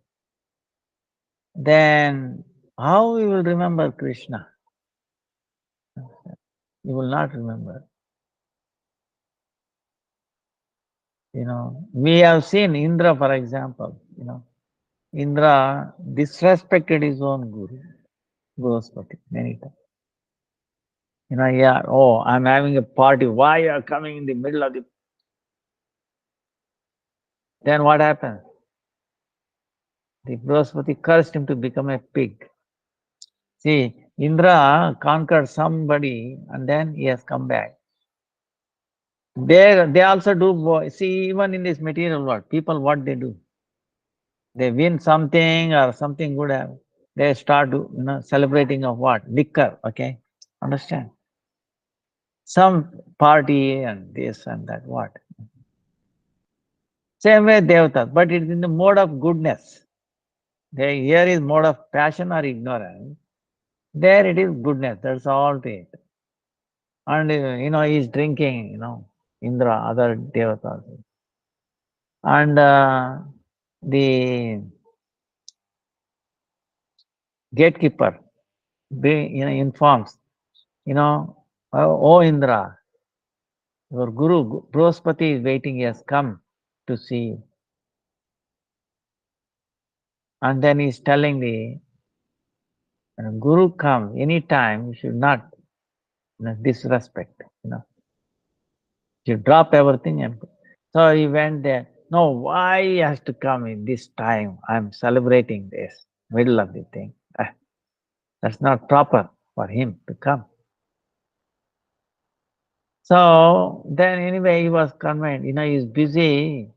then how you will remember Krishna? You will not remember. We have seen Indra, for example, Indra disrespected his own guru, Gospati, many times. I'm having a party. Why you are coming in the middle of the... Then what happened? The Gospati cursed him to become a pig. See, Indra conquered somebody and then he has come back. They also do, see, even in this material world, people, what they do? They win something or something good happen. They start celebrating of what? Liquor, okay? Understand? Some party and this and that, what? Same way Devatas, but it's in the mode of goodness. Here is mode of passion or ignorance. There it is goodness, that's all to it. And he's drinking, Indra, other Devatas. And the gatekeeper informs, oh Indra, your Guru, Brospati is waiting, he has come to see you. And then he's telling the Guru come anytime, you should not disrespect, You drop everything and so he went there. No, why he has to come in this time? I'm celebrating this, middle of the thing. That's not proper. for him to come. So then anyway, he was convinced, he's busy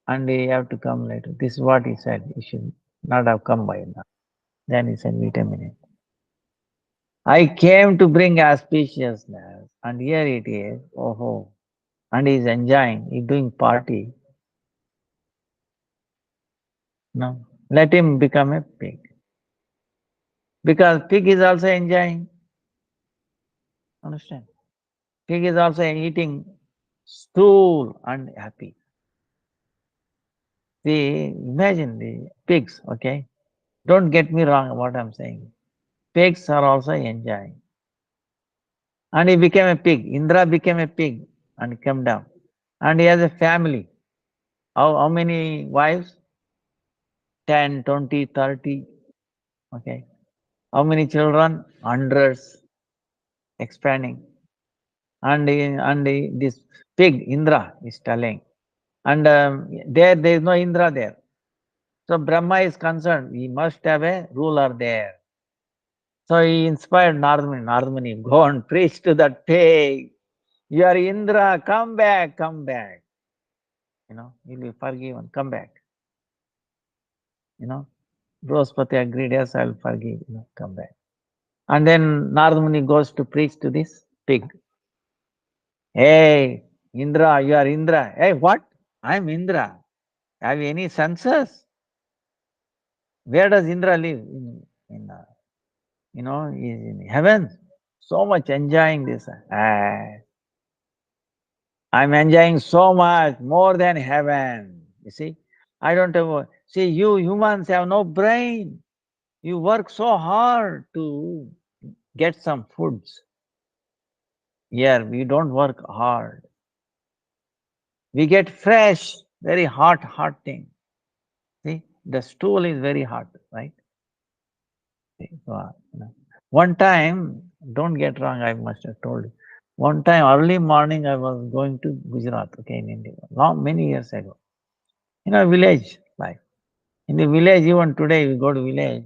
and he have to come later. This is what he said. He should not have come by now. Then he said, wait a minute. I came to bring auspiciousness and here it is. Oh, and he's enjoying, he's doing party. No, let him become a pig. Because pig is also enjoying. Understand? Pig is also eating stool and happy. See, imagine the pigs, okay? Don't get me wrong what I'm saying. Pigs are also enjoying. And he became a pig. Indra became a pig and came down. And he has a family. How many wives? 10, 20, 30. Okay. How many children? Hundreds. Expanding. And this pig, Indra, is telling. And there is no Indra there. So Brahma is concerned. He must have a ruler there. So he inspired Nardmuni. Nardmuni, go and preach to that pig. You are Indra, come back, come back. You'll be forgiven, come back. Brospati agreed, yes, I'll forgive, come back. And then Nardmuni goes to preach to this pig. Hey, Indra, you are Indra. Hey, what? I'm Indra. Have you any senses? Where does Indra live? He's in heaven. So much enjoying this. I'm enjoying so much, more than heaven. You see, I don't have. See, you humans have no brain. You work so hard to get some foods. Here, we don't work hard. We get fresh, very hot thing. See, the stool is very hot, right? One time, don't get wrong, I must have told you. One time, early morning, I was going to Gujarat, okay, in India, many years ago. Village life. In the village, even today, we go to village,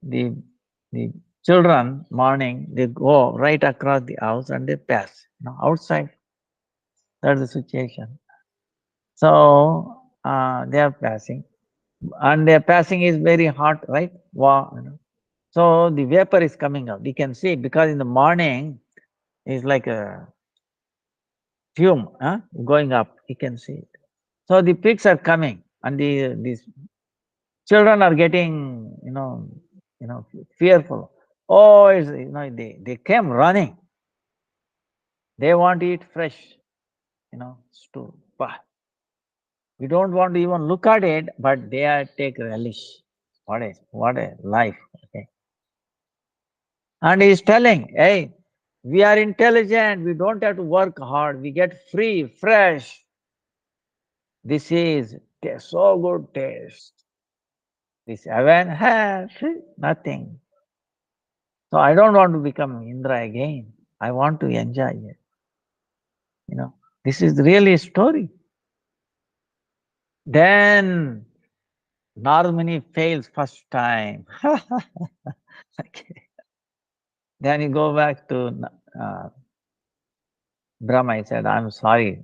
the children, morning, they go right across the house and they pass, outside. That's the situation. So, they are passing. And their passing is very hot, right? Wow. So the vapor is coming out. You can see because in the morning it's like a fume going up. You can see it. So the pigs are coming, and these children are getting fearful. Oh, they came running. They want to eat fresh, stool. We don't want to even look at it, but they are take relish. What a life. Okay. And he's telling, hey, we are intelligent, we don't have to work hard, we get free, fresh. This is so good taste. This heaven has nothing. So I don't want to become Indra again. I want to enjoy it. This is really a story. Then Narmani fails first time. Okay. Then he go back to Brahma. He said, I'm sorry.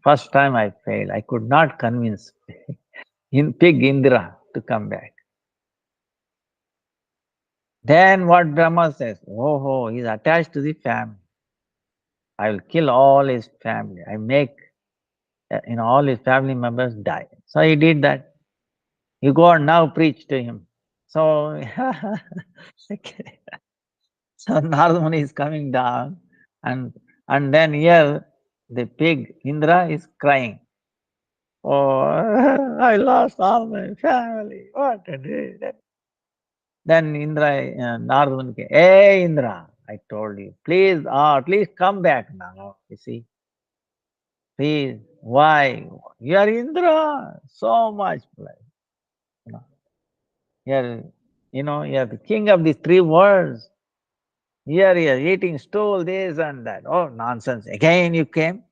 First time I failed. I could not convince pig Indra to come back. Then what Brahma says, oh, he's attached to the family. I will kill all his family. I make all his family members die. So he did that. You go and now preach to him. So, okay. So Narada is coming down, and then here the pig Indra is crying. Oh, I lost all my family. What a day. Then Indra, Narada came. Hey Indra, I told you, please, at least come back now. You see, please. Why? You are Indra. So much pleasure. You know, you're the king of these three worlds. Here you are eating stool, this and that. Oh, nonsense. Again you came.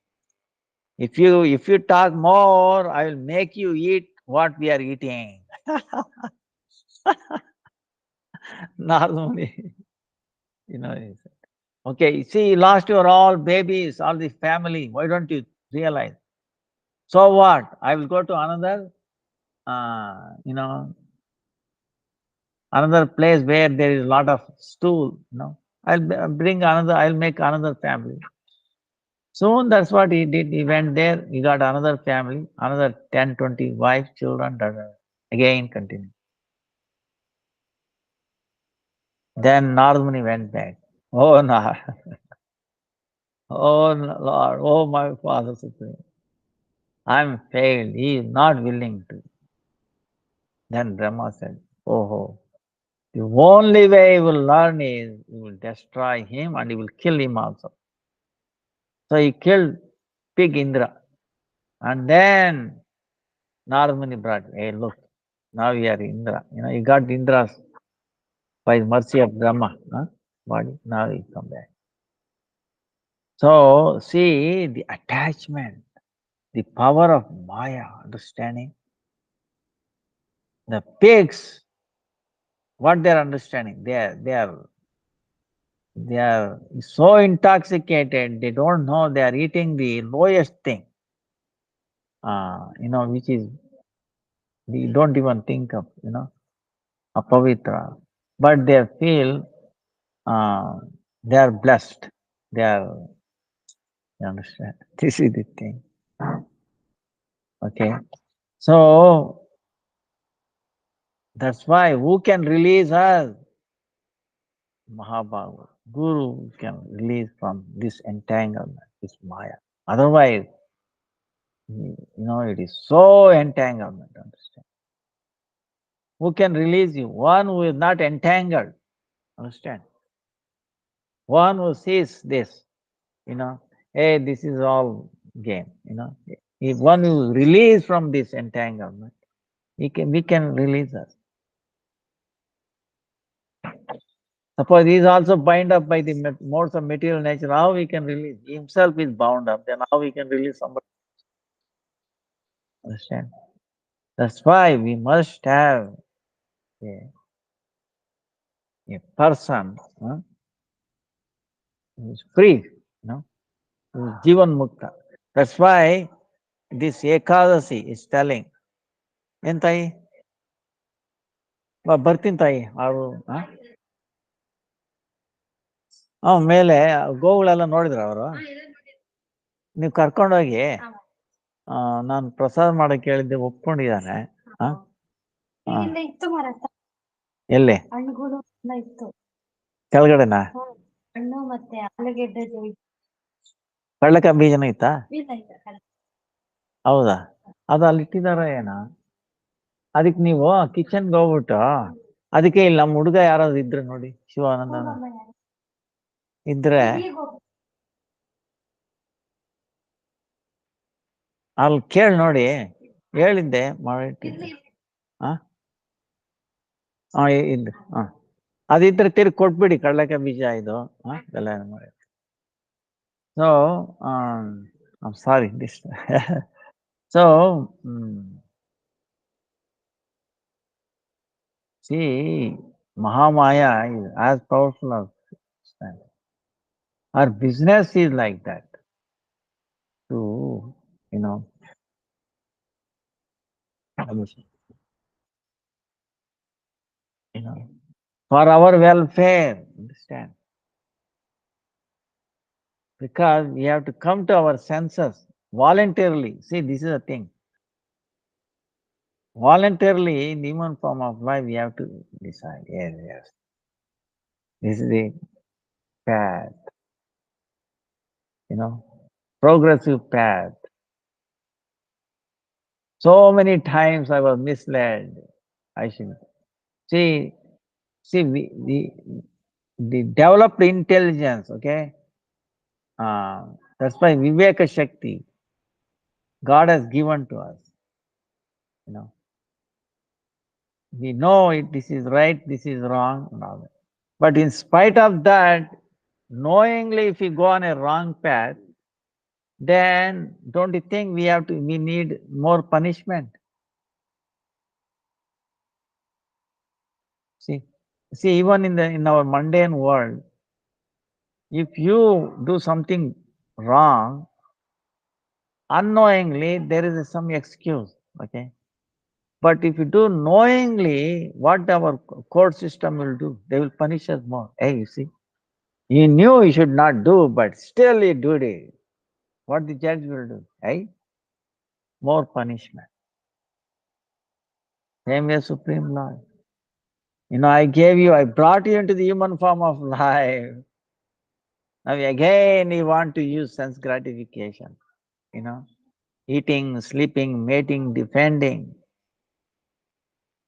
If you talk more, I will make you eat what we are eating. Narada, he said. Okay, see, you lost your all babies, all the family. Why don't you realize? So what? I will go to another, you know, another place where there is a lot of stool. Bring another. I'll make another family. Soon that's what he did. He went there. He got another family, another 10, 20 wives, children. Da, da. Again, continue. Then Nardmuni went back. Oh no! Oh Lord! Oh my Father Supreme! I'm failed. He is not willing to. Then Brahma said, "Oh, the only way he will learn is he will destroy him and he will kill him also." So he killed pig Indra. And then Nardmuni brought, hey, look, now we are Indra. He got Indra's by mercy of Brahma. Body. Now he come back. So see the attachment, the power of Maya, understanding. The pigs, what they're understanding, they are so intoxicated, they don't know they are eating the lowest thing, which is, we don't even think of, apavitra. But they feel they are blessed. They are, you understand? This is the thing. Okay. So that's why who can release us? Mahabharata. Guru can release from this entanglement, this Maya. Otherwise, it is so entanglement, understand? Who can release you? One who is not entangled, understand? One who sees this, hey, this is all game. If one is released from this entanglement, we can release us. Suppose he is also bound up by the modes of material nature, how we can release? He himself is bound up, then how we can release somebody? Understand? That's why we must have a person who is free, who is Jivan Mukta. That's why this Ekadashi is telling, ಎಂತಾಯಿ ಬರ್ತೀನಿ ತಾಯಿ ಅವರು ಮೇಲೆ ಗೋವುಗಳೆಲ್ಲ ನೋಡಿದ್ರ ಅವರು ನೀವು ಕರ್ಕೊಂಡೋಗಿ ನಾನು ಪ್ರಸಾದ ಮಾಡಕ್ ಹೇಳಿದ್ದೆ ಒಪ್ಕೊಂಡಿದ್ದಾನೆ ಎಲ್ಲಿ ಕೆಳಗಡೆನಾ ಕಳ್ಳಕ ಬೀಜನ ಇತ್ತಾ ಹೌದಾ ಅದು ಅಲ್ಲಿ ಇಟ್ಟಿದಾರ ಏನ ಅದಕ್ಕೆ ನೀವು ಕಿಚನ್ಗೆ ಹೋಗ್ಬಿಟ್ಟು ಅದಕ್ಕೆ ಇಲ್ಲಿ ನಮ್ಮ ಹುಡುಗ ಯಾರಾದ್ರು ಇದ್ರೆ ನೋಡಿ ಶಿವಾನಂದ ಇದ್ರೆ ಅಲ್ಲಿ ಕೇಳಿ ನೋಡಿ ಹೇಳಿದ್ದೆ ಮಾಡಿಟ್ಟಿದ್ದೆ ಇದ್ದು ಅದಿದ್ರೆ ತಿರ್ಗಿ ಕೊಟ್ಬಿಡಿ ಕಡಲೆಕಾಯಿ ಬೀಜ ಇದು ಎಲ್ಲ ಮಾಡಿ so I'm sorry this so see Mahamaya is as powerful as our business is like that to for our welfare, understand? Because we have to come to our senses voluntarily. See, this is the thing. Voluntarily, in the human form of life, we have to decide. Yes. This is the path. Progressive path. So many times I was misled. I should see the developed intelligence, okay? That's why Viveka Shakti God has given to us. We know it, this is right, this is wrong, and all that. But in spite of that, knowingly if we go on a wrong path, then don't you think we need more punishment? See, even in our mundane world, If you do something wrong, unknowingly, there is some excuse, okay? But if you do knowingly, what our court system will do? They will punish us more. Hey, you see, you knew you should not do, but still you did it. What the judge will do? Hey, more punishment. Same way, Supreme Lord. I brought you into the human form of life. Now again, you want to use sense gratification, you know, eating, sleeping, mating, defending,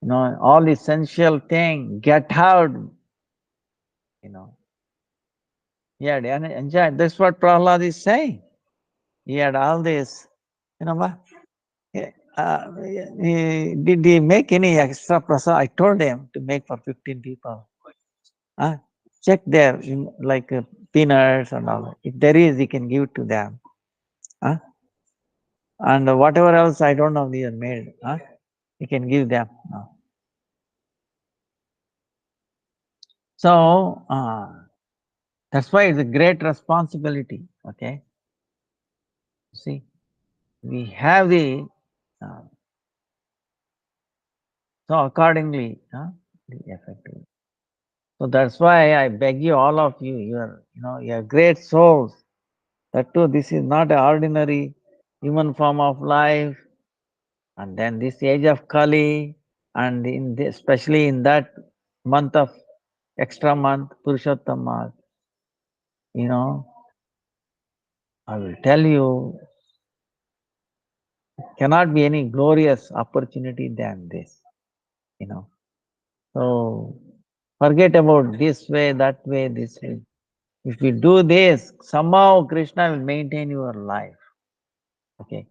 all essential thing, get out, you know. He had enjoyed. That's what Prahlad is saying. He had all this, what? Did he make any extra prasad? I told him to make for 15 people. Check there, like peanuts and all. If there is, he can give it to them. And whatever else, I don't know, he has made. He can give them. So, that's why it's a great responsibility. Okay. See, we have the, so accordingly, the effective. So that's why I beg you, all of you, you're great souls. That too, this is not an ordinary human form of life. And then this age of Kali, and especially in that month of extra month, Purushottam, I will tell you, cannot be any glorious opportunity than this. So forget about this way, that way, this way. If you do this, somehow Krishna will maintain your life. Okay.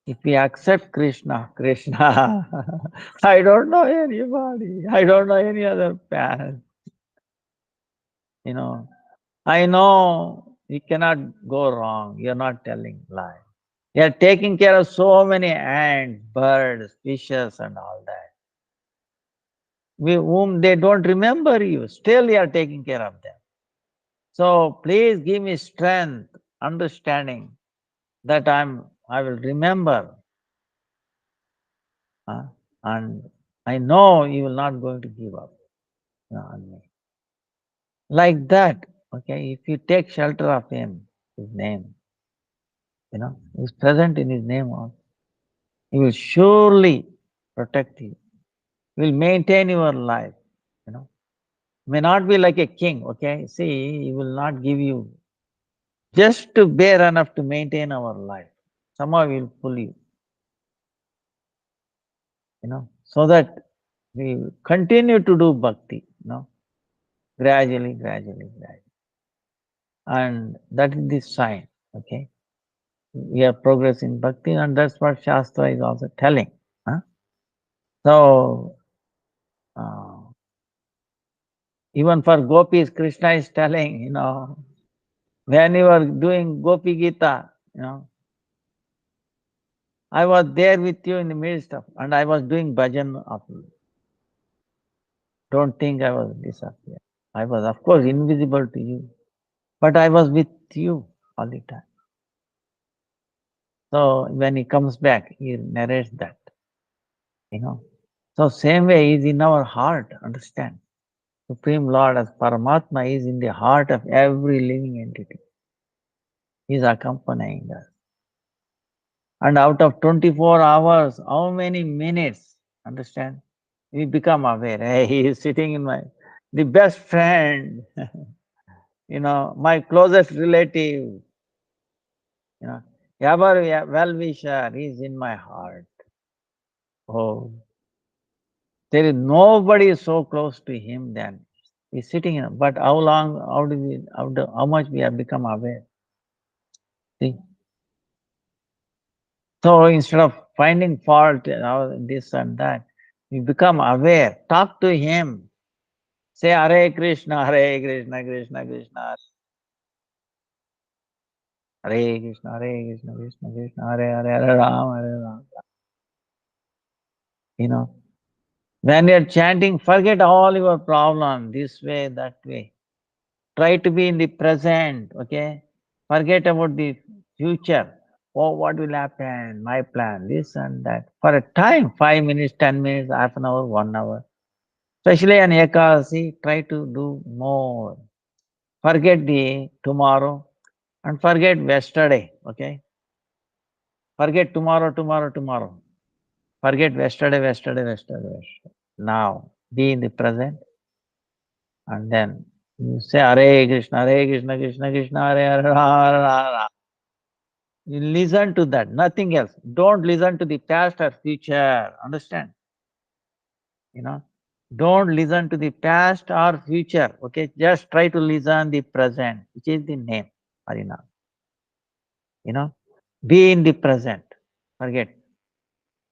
If we accept Krishna, I don't know anybody. I don't know any other path. I know you cannot go wrong. You're not telling lie. You're taking care of so many ants, birds, fishes, and all that. Whom they don't remember you. Still, you are taking care of them. So please give me strength, understanding that I will remember. And I know you will not going to give up on me. Like that, okay, if you take shelter of him, his name, he's present in his name also. He will surely protect you. He will maintain your life, May not be like a king, okay? See, he will not give you just to bear enough to maintain our life. Somehow he will pull you, so that we continue to do bhakti, gradually, gradually, gradually. And that is the sign, okay? We are progressing bhakti, and that's what Shastra is also telling. So, even for gopis, Krishna is telling, when you are doing Gopi Gita, I was there with you in the midst of, and I was doing bhajan of you. Don't think I was disappeared. I was, of course, invisible to you, but I was with you all the time. So when he comes back, he narrates that, So same way is in our heart, understand? Supreme Lord as Paramatma is in the heart of every living entity. He is accompanying us. And out of 24 hours, how many minutes, understand? We become aware. Hey, he is sitting in the best friend, my closest relative, ever well-wisher is in my heart. Oh, there is nobody so close to him than he's sitting in. But how long, how much we have become aware? See? So instead of finding fault, this and that, we become aware. Talk to him. Say Hare Krishna, Krishna Krishna, Hare Krishna, Krishna Krishna, Hare Ram, Hare Ram. When you're chanting, forget all your problem, this way, that way. Try to be in the present, okay? Forget about the future. Oh, what will happen? My plan, this and that. For a time, 5 minutes, 10 minutes, half an hour, 1 hour. Especially on Ekadasi, try to do more. Forget the tomorrow and forget yesterday, okay? Forget tomorrow. Forget yesterday. Now, be in the present and then you say Hare Krishna, Krishna Krishna, Hare Hare, Hare Hare. You listen to that, nothing else. Don't listen to the past or future. Understand? You know, don't listen to the past or future. Okay, just try to listen the present, which is the name, Harina. You know, be in the present. Forget.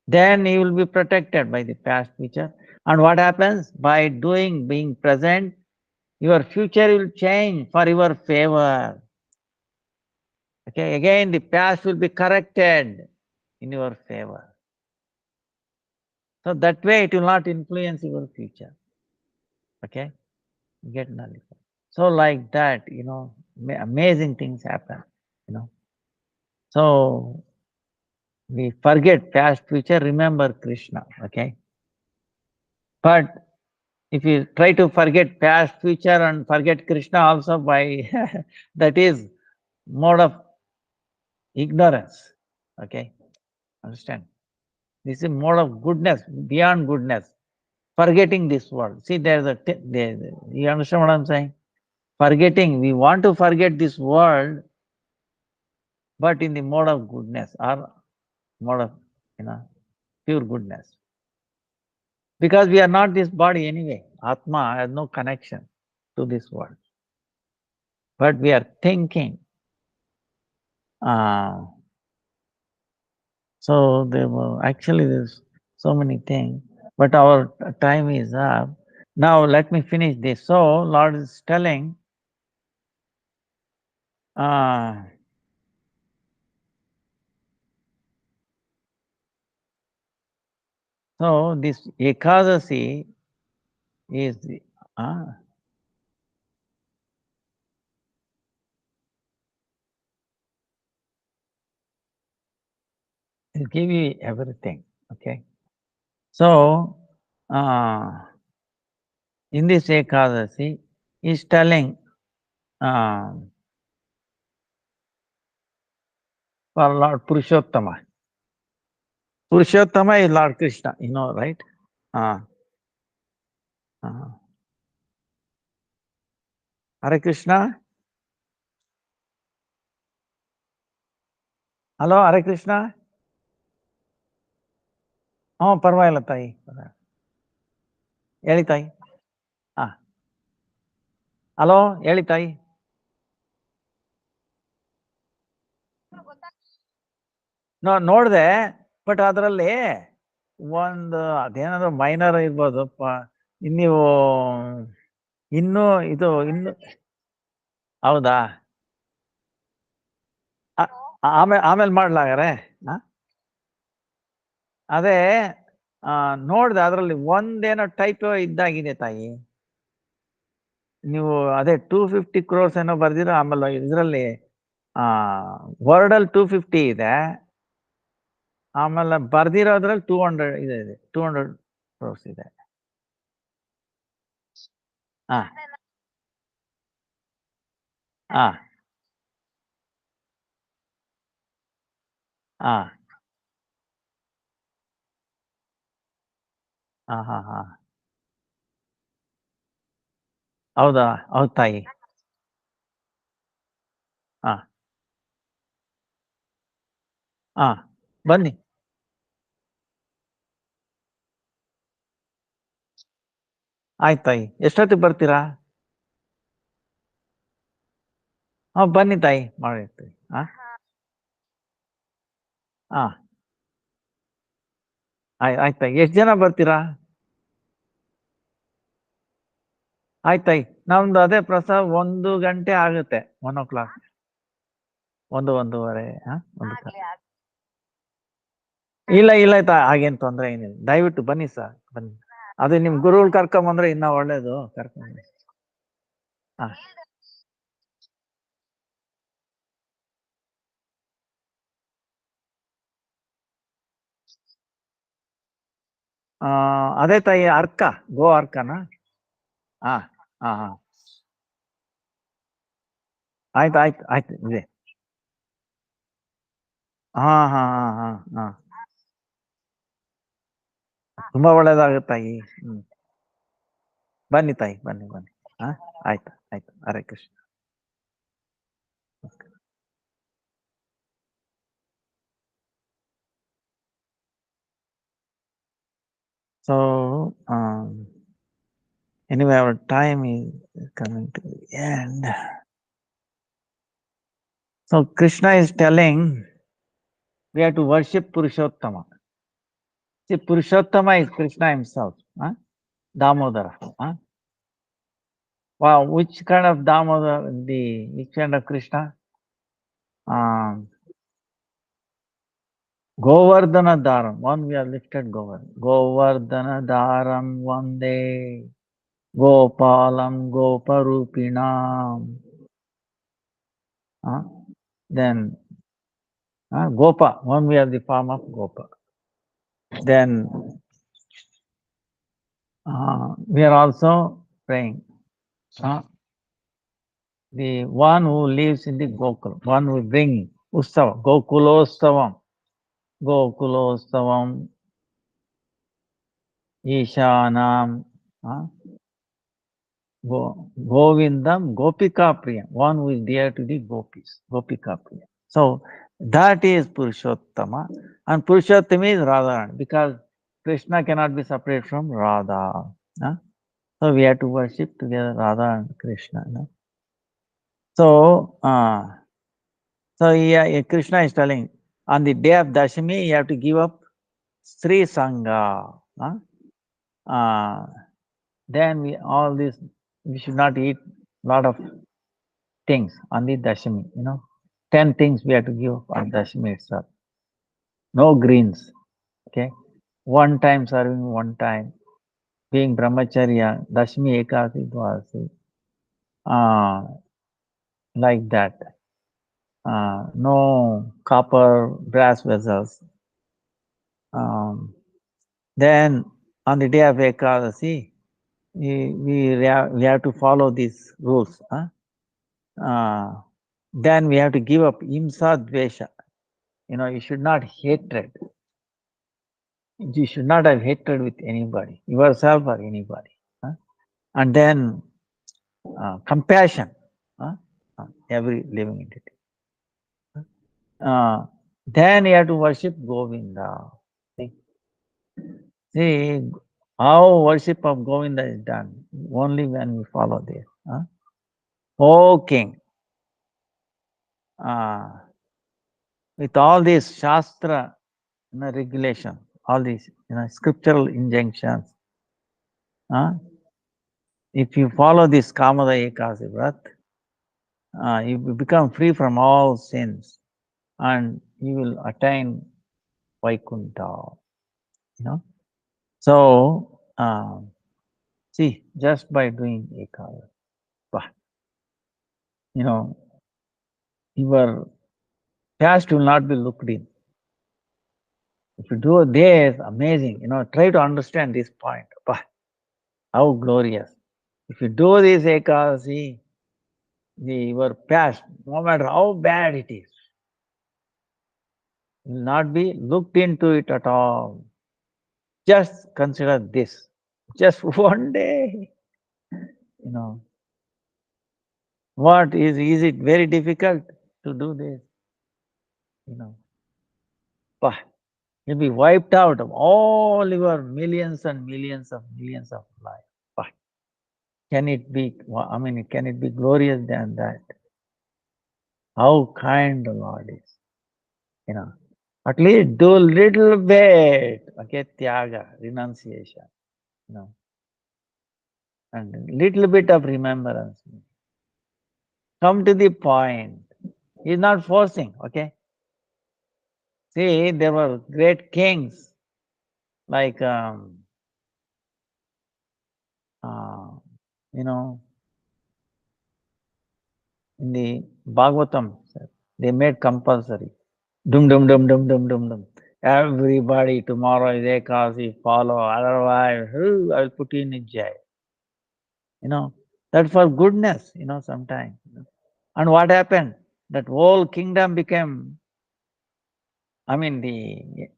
Then you will be protected by the past, future. And what happens? By being present, your future will change for your favor. Okay, again the past will be corrected in your favor. So that way it will not influence your future. Okay, get knowledge. So like that, amazing things happen. You know, so we forget past, future, remember Krishna. Okay, but if you try to forget past, future, and forget Krishna also by that is mode of ignorance. Okay, understand? This is mode of goodness, beyond goodness. Forgetting this world. See, you understand what I'm saying? Forgetting, we want to forget this world, but in the mode of goodness or mode of, pure goodness. Because we are not this body anyway. Atma has no connection to this world. But we are thinking. So there's so many things, but our time is up. Now let me finish this. So Lord is telling, so this Ekadasi is it give you everything. Okay. So in this Ekadasi, is telling for Lord Purushottama. Purushottama is Lord Krishna, right? Uh, uh, Hare Krishna. Hello, Hare Krishna. ಪರವಾಗಿಲ್ಲ ತಾಯಿ. ಹೇಳಿ ತಾಯಿ. Hello, ಹೇಳಿ ತಾಯಿ. ನೋಡಿದೆ, but ಅದರಲ್ಲಿ ಒಂದು ಅದೇನಾದ್ರು minor ಇರ್ಬೋದು. ನೀವು ಇನ್ನು ಹೌದಾ? ಆಮೇಲೆ ಮಾಡ್ಲಾಗಾರೆ. ಅದೇ ನೋಡ್ದೆ, ಅದ್ರಲ್ಲಿ ಒಂದೇನೋ ಟೈಪ್ ಇದ್ದಾಗಿದೆ ತಾಯಿ. ನೀವು ಅದೇ 250 crores ಏನೋ ಬರ್ದಿರೋ. ಆಮೇಲೆ ಇದರಲ್ಲಿ ವರ್ಡಲ್ಲಿ 250 ಇದೆ. ಆಮೇಲೆ ಬರ್ದಿರೋದ್ರಲ್ಲಿ 200 ಇದೆ. 200 crores ಇದೆ. ಹಾ ಹಾ ಹಾ ಹಾ ಹಾ ಹಾ ಹೌದಾ? ಹೌದು ತಾಯಿ. ಹಾ ಹಾ ಬನ್ನಿ. ಆಯ್ತು ತಾಯಿ. ಎಷ್ಟೊತ್ತಿಗೆ ಬರ್ತೀರಾ? ಬನ್ನಿ ತಾಯಿ, ಮಾಡಿರ್ತೀವಿ. ಹಾ ಹಾ ಆಯ್ತು ತಾಯಿ. ಎಷ್ಟು ಜನ ಬರ್ತೀರಾ? ಆಯ್ತು ತಾಯಿ. ನಮ್ದು ಅದೇ ಪ್ರಸಾದ 1 ಗಂಟೆ ಆಗುತ್ತೆ. 1 o'clock. 1:30. ಇಲ್ಲ ತಾಯಿ, ಹಾಗೇನು ತೊಂದರೆ ಏನಿಲ್ಲ. ದಯವಿಟ್ಟು ಬನ್ನಿ ಸರ್, ಬನ್ನಿ. ಅದೇ ನಿಮ್ ಗುರುಗಳು ಕರ್ಕೊಂಬಂದ್ರೆ ಇನ್ನ ಒಳ್ಳೇದು. ಕರ್ಕೊಂಬನ್ನಿ. ಹಾ ಅದೇ ತಾಯಿ ಅರ್ಕ ಗೋ ಅರ್ಕನಾ? ಹಾ ಹಾ ಹಾ ಆಯ್ತು ಆಯ್ತು ಆಯ್ತು ಇದೆ. ಹಾ ಹಾ ಹಾ ಹಾ ಹಾ ತುಂಬಾ ಒಳ್ಳೇದಾಗುತ್ತೆ ತಾಯಿ. ಬನ್ನಿ ತಾಯಿ, ಬನ್ನಿ ಬನ್ನಿ. ಹಾ ಆಯ್ತು ಆಯ್ತು. Hare Krishna. So anyway, our time is coming to the end. So Krishna is telling we have to worship Purushottama. See, Purushottama is Krishna himself, huh? Damodara. Huh? Wow, which kind of Damodara? Which kind of Krishna? Um, Govardhana Dharam. One we have lifted Govardhana. Govardhana Dharam Vande Gopalam Goparupinam. Then Gopa. One we have the form of Gopa. Then we are also praying. The one who lives in the Gokul, one who bring Ustava, Gokulostavam, Gokulostavam, Ishanam, Govindam, Gopika Priya, one who is dear to the gopis, Gopika Priya. So that is Purushottama, and Purushottama is Radharani, because Krishna cannot be separate from Radha. So we have to worship together Radha and Krishna. So, Krishna is telling, on the day of Dashami, you have to give up Sri Sangha. Then we should not eat a lot of things on the Dashami. 10 things we have to give up on Dashami itself. No greens. Okay, one time serving, one time being brahmacharya, Dashami Ekasi Dwasi, like that. No copper, brass vessels. Then on the day of Ekadasi, we have to follow these rules. Then we have to give up Imsa Dvesha. You should not hatred. You should not have hatred with anybody, yourself or anybody. And then compassion on every living entity. Then you have to worship Govinda. See how worship of Govinda is done only when we follow this. O King, with all these Shastra regulations, all these scriptural injunctions, if you follow this Kamada Ekasi Vrat, you become free from all sins and you will attain Vaikuntha. So, see, just by doing Ekadasi, your past will not be looked in. If you do this, amazing. Try to understand this point. How glorious. If you do this Ekadasi, your past, no matter how bad it is, will not be looked into it at all. Just consider this. Just one day. What is it very difficult to do this? You'll be wiped out of all your millions and millions of life. Can it be glorious than that? How kind the Lord is. At least do a little bit, okay, tyaga, renunciation, and little bit of remembrance. Come to the point. He's not forcing, okay? See, there were great kings like, in the Bhagavatam, they made compulsory. Dum dum dum dum dum dum dum. Everybody, tomorrow is Ekadasi, follow, otherwise, I will put you in jail. That for goodness, sometimes. And what happened? That whole kingdom became, the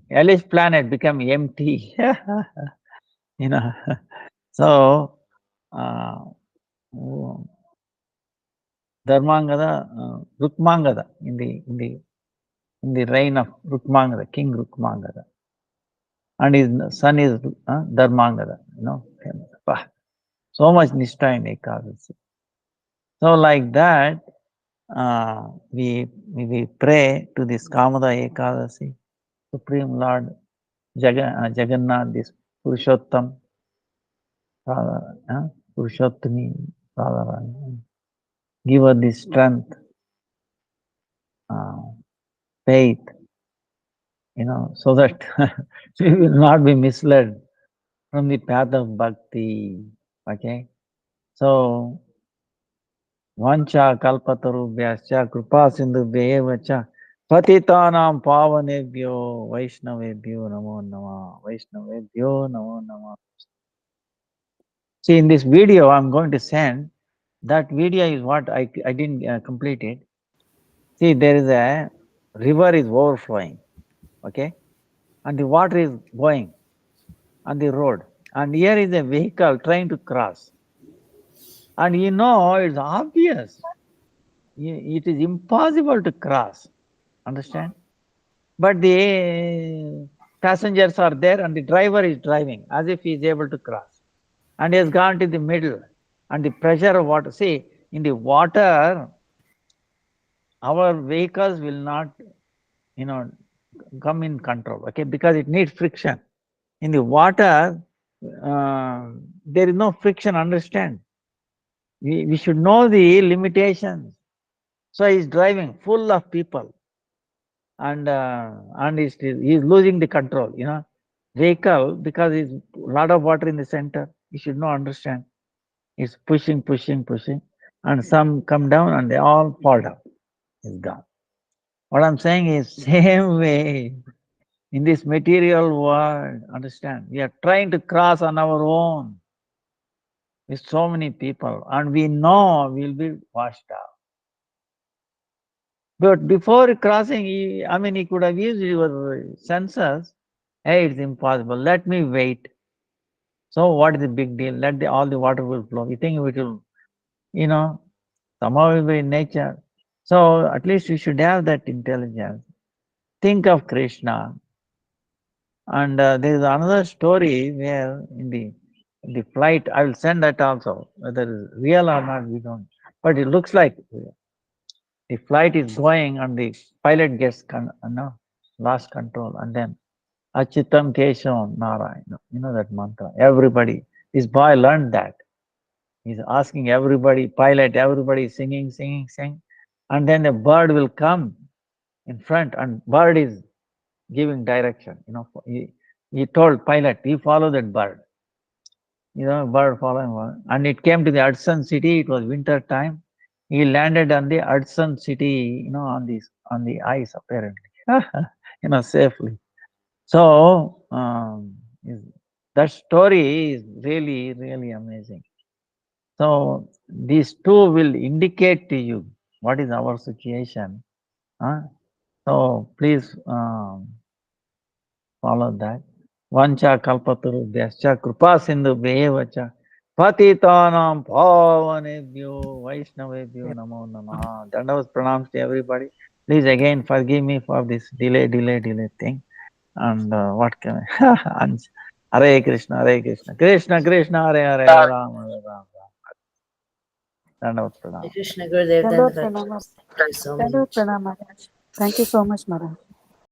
hellish planet became empty. So, Dharmangada, Rukmangada, in the reign of Rukmangada, King Rukmangada, and his son is Dharmangada. So much Nishtha in Ekadasi. So like that, we pray to this Kamada Ekadasi, Supreme Lord Jagannath, this Purushottam, Purushottami, Radharani. Give her this strength, faith, so that we will not be misled from the path of bhakti. Okay? So, Vancha kalpatarubhyascha kripa sindhubhyevacha patitanam pavanebhyo vaishnavebhyo namo namah. Vaishnavebhyo namo namah. See, in this video I'm going to send, that video is what I didn't complete it. See, there is a river is overflowing, okay? And the water is going on the road. And here is a vehicle trying to cross. And it's obvious. It is impossible to cross. Understand? But the passengers are there and the driver is driving as if he is able to cross. And he has gone to the middle. And the pressure of water, see, in the water, our vehicles will not, come in control, okay, because it needs friction. In the water, there is no friction, understand? We should know the limitations. So he's driving full of people, and he's losing the control, vehicle, because there's a lot of water in the center. You should not understand. It's pushing, and some come down and they all fall down. It's gone. What I'm saying is, same way in this material world, understand, we are trying to cross on our own with so many people, and we know we'll be washed out. But before crossing, he could have used your senses. Hey, it's impossible. Let me wait. So what is the big deal? All the water will flow. You think it will, somehow it will be in nature. So at least we should have that intelligence. Think of Krishna. And there is another story where in the flight, I will send that also. Whether it's real or not, we don't. But it looks like real. The flight is going and the pilot gets lost control, and then Achitam Keshavam Narayana. You know that mantra. Everybody, this boy learned that. He's asking everybody, pilot, everybody singing, and then a bird will come in front, and bird is giving direction. He told pilot, he follow that bird. Bird following one, and it came to the Hudson City. It was winter time. He landed on the Hudson City, on the ice apparently, safely. So that story is really, really amazing. So these two will indicate to you what is our situation. So please follow that. Vancha kalpaturu vyascha kripa sindhu bevacha patitanam pavanebhyo vaishnavebhyo namo namaha. Dandavas pranams to everybody. Please again forgive me for this delay thing. And what can I? Hare Krishna, Krishna Krishna, Hare Rama, Rama. Dandavas pranams. Krishna Gurudev, Dandavat Pranam. Thank you so much. Dandavut Pranam, Maharaj. Thank you so much, Maharaj.